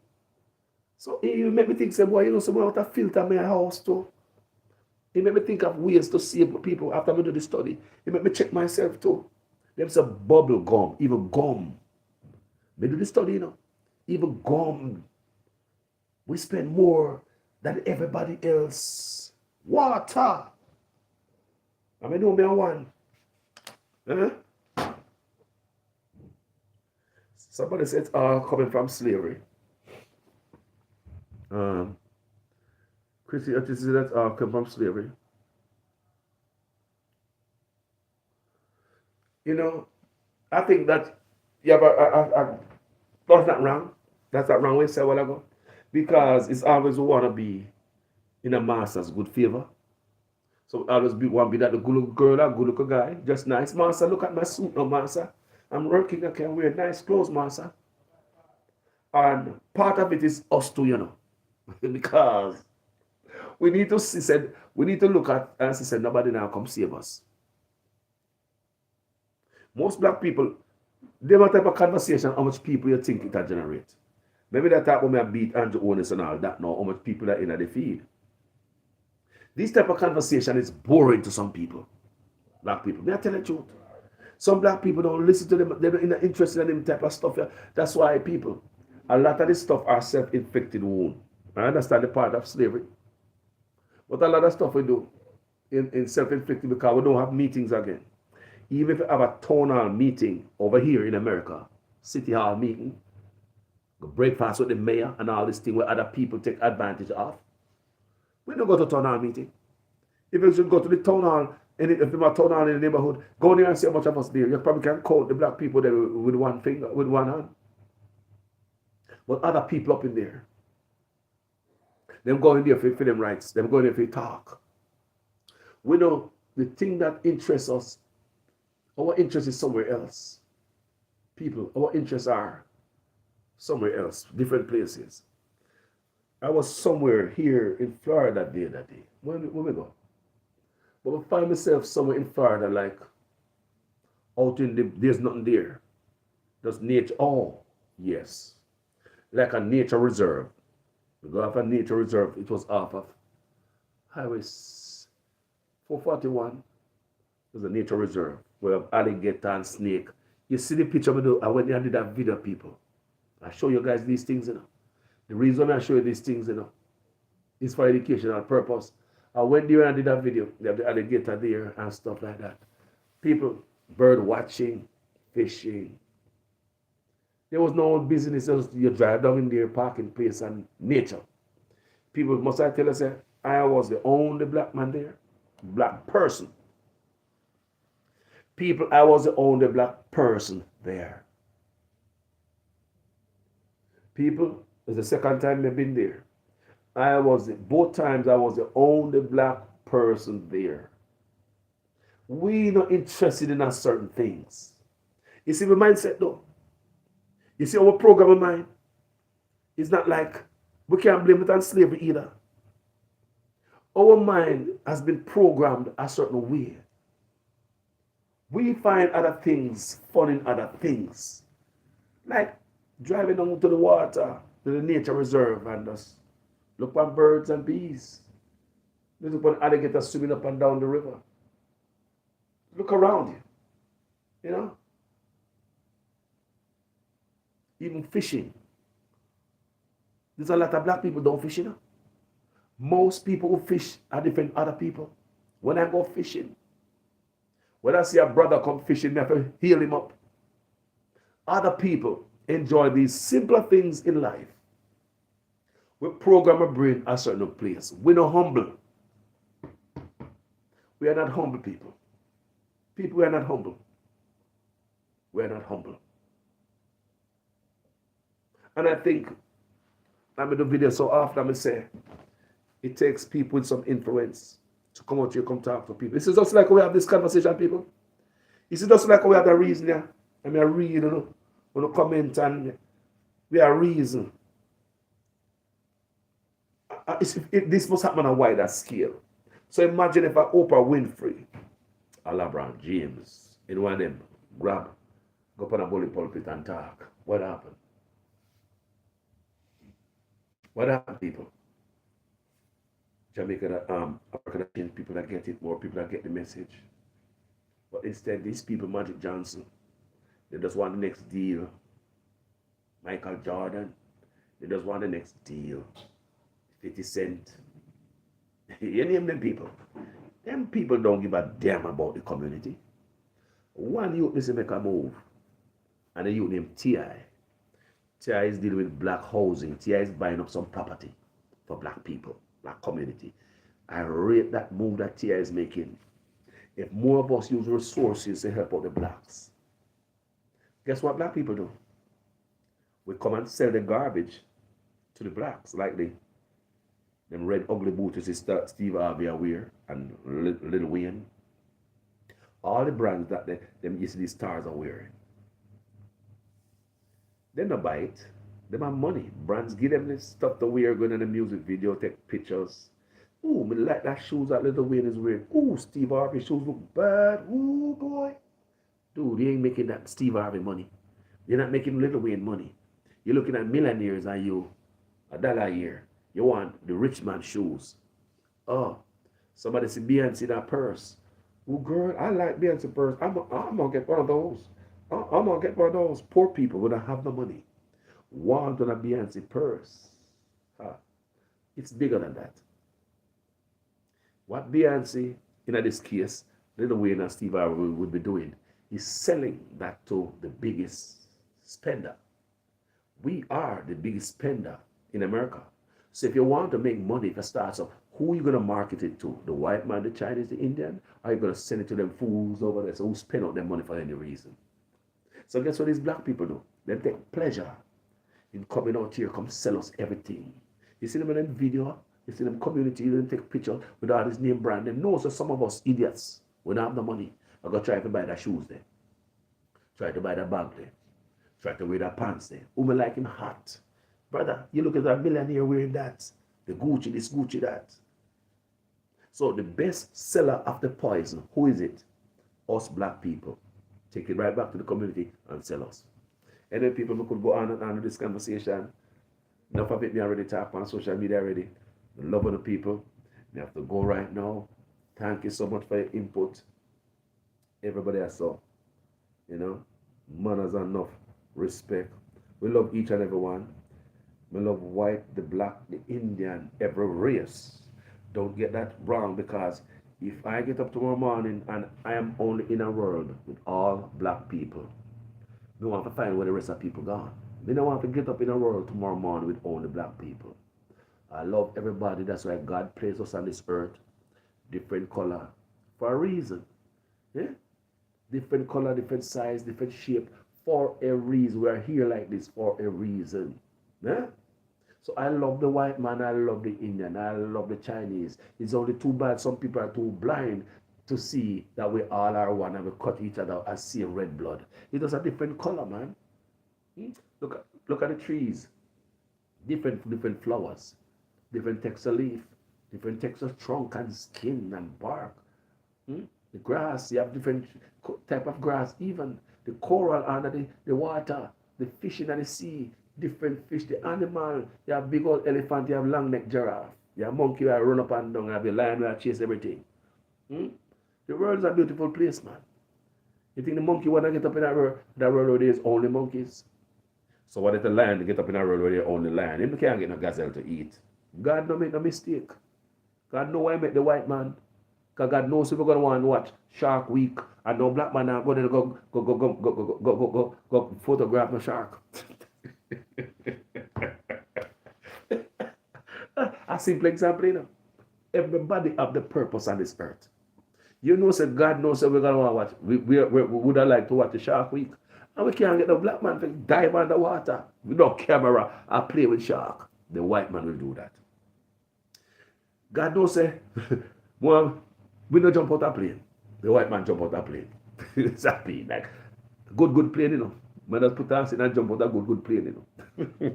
Speaker 1: So it make me think, say, boy, you know, someone have a filter in my house too. It make me think of ways to save people after I do the study. It make me check myself too. Them say bubble gum, even gum. Me do the study, you know. Even gum. We spend more than everybody else. Water. I mean, no me one. Huh? Somebody said it's all coming from slavery. Christianity says that's all come from slavery. You know, I think that, yeah, but that's not wrong. That's not wrong way to say a while ago. Because it's always want to be in a master's good favor. So always want to be that the good looking girl or good looking guy. Just nice. Master, look at my suit now, master. I'm working, I can wear nice clothes, master. And part of it is us too, you know. Because we need to see, said, we need to look at, as he said, nobody now come save us. Most black people, they have a type of conversation how much people you think it will generate. Maybe that type of me beat Andrew Owners and all that now, how much people are in the feed. This type of conversation is boring to some people. Black people. May I tell the truth? Some black people don't listen to them, they're not interested in them type of stuff. That's why people, a lot of this stuff are self-inflicted wound. I understand the part of slavery. But a lot of stuff we do in self-inflicted because we don't have meetings again. Even if you have a town hall meeting over here in America, city hall meeting, go breakfast with the mayor and all this thing where other people take advantage of. We don't go to town hall meeting. If you should go to the town hall, and if you have a town hall in the neighborhood, go there and see how much of us there. You probably can count the black people there with one finger, with one hand. But other people up in there, them going there for them rights, them going there for talk. We know the thing that interests us, our interest is somewhere else. People, our interests are somewhere else, different places. I was somewhere here in Florida that day. Where we go? But I find myself somewhere in Florida, like out in there's nothing there. There's nature. Oh, yes. Like a nature reserve. We go off a nature reserve. It was off of Highway 441. There's a nature reserve. We have alligator and snake. You see the picture I went there and did that video, people. I show you guys these things, you know. The reason I show you these things, you know, is for educational purpose. I went there and did that video. They have the alligator there and stuff like that. People, bird watching, fishing. There was no business. You drive down in their parking place and nature. People, must I tell us, I was the only black man there, black person. People, I was the only black person there. People, it's the second time I've been there. Both times I was the only black person there. We not interested in certain things. You see my mindset though? You see our program of mind? It's not like we can't blame it on slavery either. Our mind has been programmed a certain way. We find other things fun in other things. Like driving down to the water, to the nature reserve, and just look at birds and bees. Look at alligators swimming up and down the river. Look around you. You know? Even fishing. There's a lot of black people don't fish, you know. Most people who fish are different other people. When I go fishing, when I see a brother come fishing, I have to heal him up. Other people enjoy these simpler things in life. We program our brain a certain place. We're not humble. We are not humble people. People, we are not humble. We are not humble. And I think, I made a video so often, I say, it takes people with some influence to come out here, come talk to people. This is just like we have this conversation, people. This is just like we have the reason here. I mean, I read, you know, when you comment and we are reason. This must happen on a wider scale. So imagine if Oprah Winfrey, or LeBron James, in one of them, grab, go up on a bully pulpit and talk. What happened? What happened, people? Jamaica, African people that get it, more people that get the message. But instead, these people, Magic Johnson, they just want the next deal. Michael Jordan, they just want the next deal. 50 Cent. You name them people. Them people don't give a damn about the community. One youth needs to make a move. And the youth named T.I. T.I. is dealing with black housing. T.I. is buying up some property for black people, black community. I rate that move that T.I. is making. If more of us use resources to help out the blacks, guess what black people do? We come and sell the garbage to the blacks, like them red ugly boots Steve Harvey wear and Lil Wayne. All the brands that them you see these stars are wearing. They don't buy it. They have money. Brands give them this stuff to wear, going in the music video, take pictures. Ooh, me like that shoes that Lil Wayne is wearing. Ooh, Steve Harvey shoes look bad. Ooh, boy. Dude, you ain't making that Steve Harvey money. You're not making Lil Wayne money. You're looking at millionaires and you, $1 a year. You want the rich man shoes. Oh, somebody see Beyonce in that purse. Oh, girl, I like Beyonce purse. I'm going to get one of those. I'm going to get one of those. Poor people who don't have the money want on a Beyonce purse. It's bigger than that. What Beyonce, in this case, Lil Wayne and Steve Harvey would be doing is selling that to the biggest spender. We are the biggest spender in America. So if you want to make money, if you start, so who are you going to market it to? The white man, the Chinese, the Indian? Or are you going to send it to them fools over there? So who spend out their money for any reason? So guess what these black people do? They take pleasure in coming out here, come sell us everything. You see them in them video, you see them community, they take pictures with all this name brand. They know so some of us idiots, we don't have the money. I go try to buy that shoes there. Try to buy that bag there. Try to wear that pants there. Who me like him hot? Brother, you look at that millionaire wearing that. The Gucci, this Gucci, that. So the best seller of the poison, who is it? Us black people. Take it right back to the community and sell us. And then people could go on and on with this conversation. Enough of it me already talk on social media already. The love of the people. We have to go right now. Thank you so much for your input. Everybody I saw. You know, manners enough. Respect. We love each and every one. We love white, the black, the Indian, every race. Don't get that wrong, because if I get up tomorrow morning and I am only in a world with all black people, we want to find where the rest of people gone. We don't want to get up in a world tomorrow morning with only black people. I love everybody. That's why God placed us on this earth. Different color. For a reason. Yeah? Different color, different size, different shape. For a reason. We are here like this for a reason. Yeah? So I love the white man, I love the Indian, I love the Chinese. It's only too bad some people are too blind to see that we all are one and we cut each other and see red blood. It is a different color, man. Look at the trees. Different flowers. Different texture leaf. Different texture trunk and skin and bark. The grass, you have different type of grass, even the coral under the water, the fish in the sea, different fish, the animal. You have big old elephant, you have long neck giraffe, you have monkey who run up and down, you have the lion who chase everything. Hmm? The world is a beautiful place, man. You think the monkey wanna get up in that world where there's only monkeys? So what if the lion get up in a world where there's only lion? Him can't get no gazelle to eat. God don't make no mistake. God know why I make the white man. Because God knows people gonna want to watch Shark Week and no black man are going to go photograph the shark. A simple example, you know. Everybody have the purpose on this earth. You know, so God knows that we're gonna want to watch. We would have liked to watch the Shark Week. And we can't get the black man to dive underwater with no camera and play with shark. The white man will do that. God knows say, well, we don't jump out a plane. The white man jump out a plane. It's a plane, like good plane, you know. Man just put us in and jump out a good plane, you know.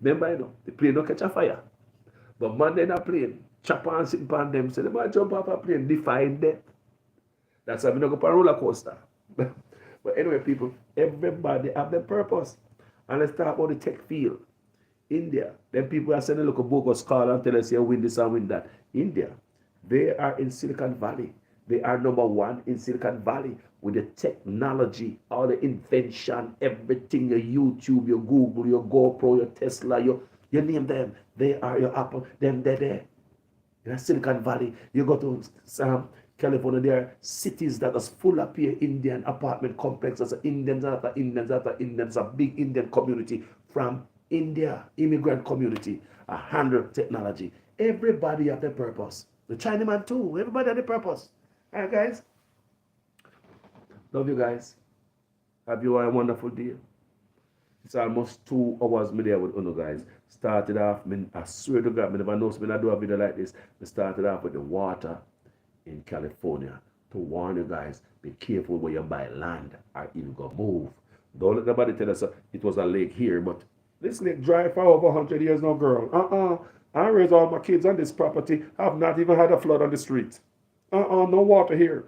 Speaker 1: Remember, you know, the plane don't catch a fire. But man in a plane, chop and sit upon them, say, they might jump off a plane, defy death. That's why we don't go for a roller coaster. But anyway, people, everybody have their purpose. And let's talk about the tech field. India, then people are sending a look at bogus call and tell us, yeah, win this and win that. India, they are in Silicon Valley. They are number one in Silicon Valley with the technology, all the invention, everything, your YouTube, your Google, your GoPro, your Tesla, you name them. They are your Apple, they're there. In Silicon Valley, you go to California, there are cities that are full of here Indian apartment complexes, Indians after Indians after Indians, a big Indian community from India, immigrant community, 100 technology. Everybody have their purpose. The Chinaman too, everybody have their purpose. All right, guys? Love you guys. Have you a wonderful day. It's almost 2 hours me there with Uno, guys. Started off, I swear to God, I never know when I do a video like this. I started off with the water in California to warn you guys, be careful where you buy land or even go move. Don't let nobody tell us it was a lake here, but this lake dry for over 100 years now, girl. I raised all my kids on this property. I've not even had a flood on the street. No water here.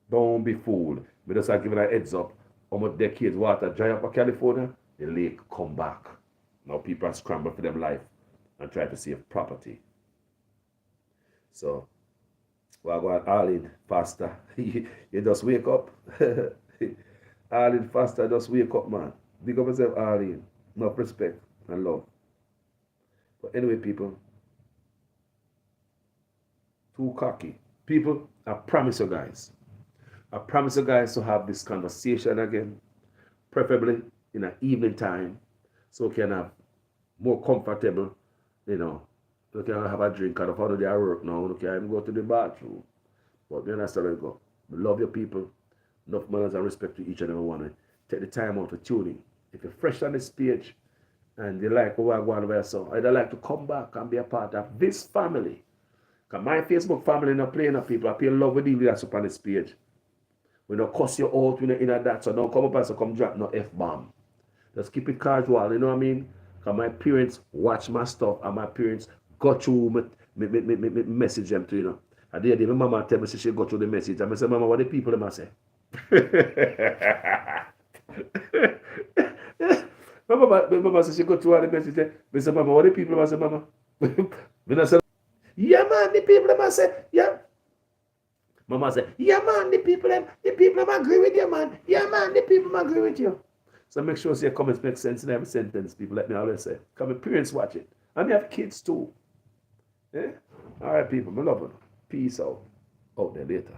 Speaker 1: Don't be fooled. We just are giving a heads up. Almost decades water dry up in California, the lake come back. Now people are scrambling for them life and try to save property. So, well, go on, all in faster. You just wake up. All in faster, just wake up, man. Big up yourself, all in. Enough respect and love. But anyway, people, too cocky. People, I promise you guys to have this conversation again, preferably in an evening time, so we can have more comfortable, you know, we can have a drink out of how they are work now, we can even go to the bathroom. But you understand where we go. We love your people, enough manners and respect to each and every one. Take the time out to tune in. If you're fresh on this page and you like what I want to wear, so I'd like to come back and be a part of this family. Because my Facebook family not playing up people. I pay love with you that's up on this page. We don't cuss you out, we don't in that, so don't come up and so come drop no F-bomb. Just keep it casual, you know what I mean? Because my parents watch my stuff and my parents go through me message them to, you know. And the other day, my mama tell me she go through the message. And I say, Mama, what the people them say? My mama said she go through all the message. I say, Mama, what the people them say, Mama? When I say, yeah, man, the people them say, yeah. Mama said, yeah, man, the people them agree with you, man. Yeah, man, the people them agree with you. So make sure your comments make sense in every sentence, people. Let me always say. Because my parents watch it. And they have kids too. Yeah? All right, people. I love you. Peace out. Out there later.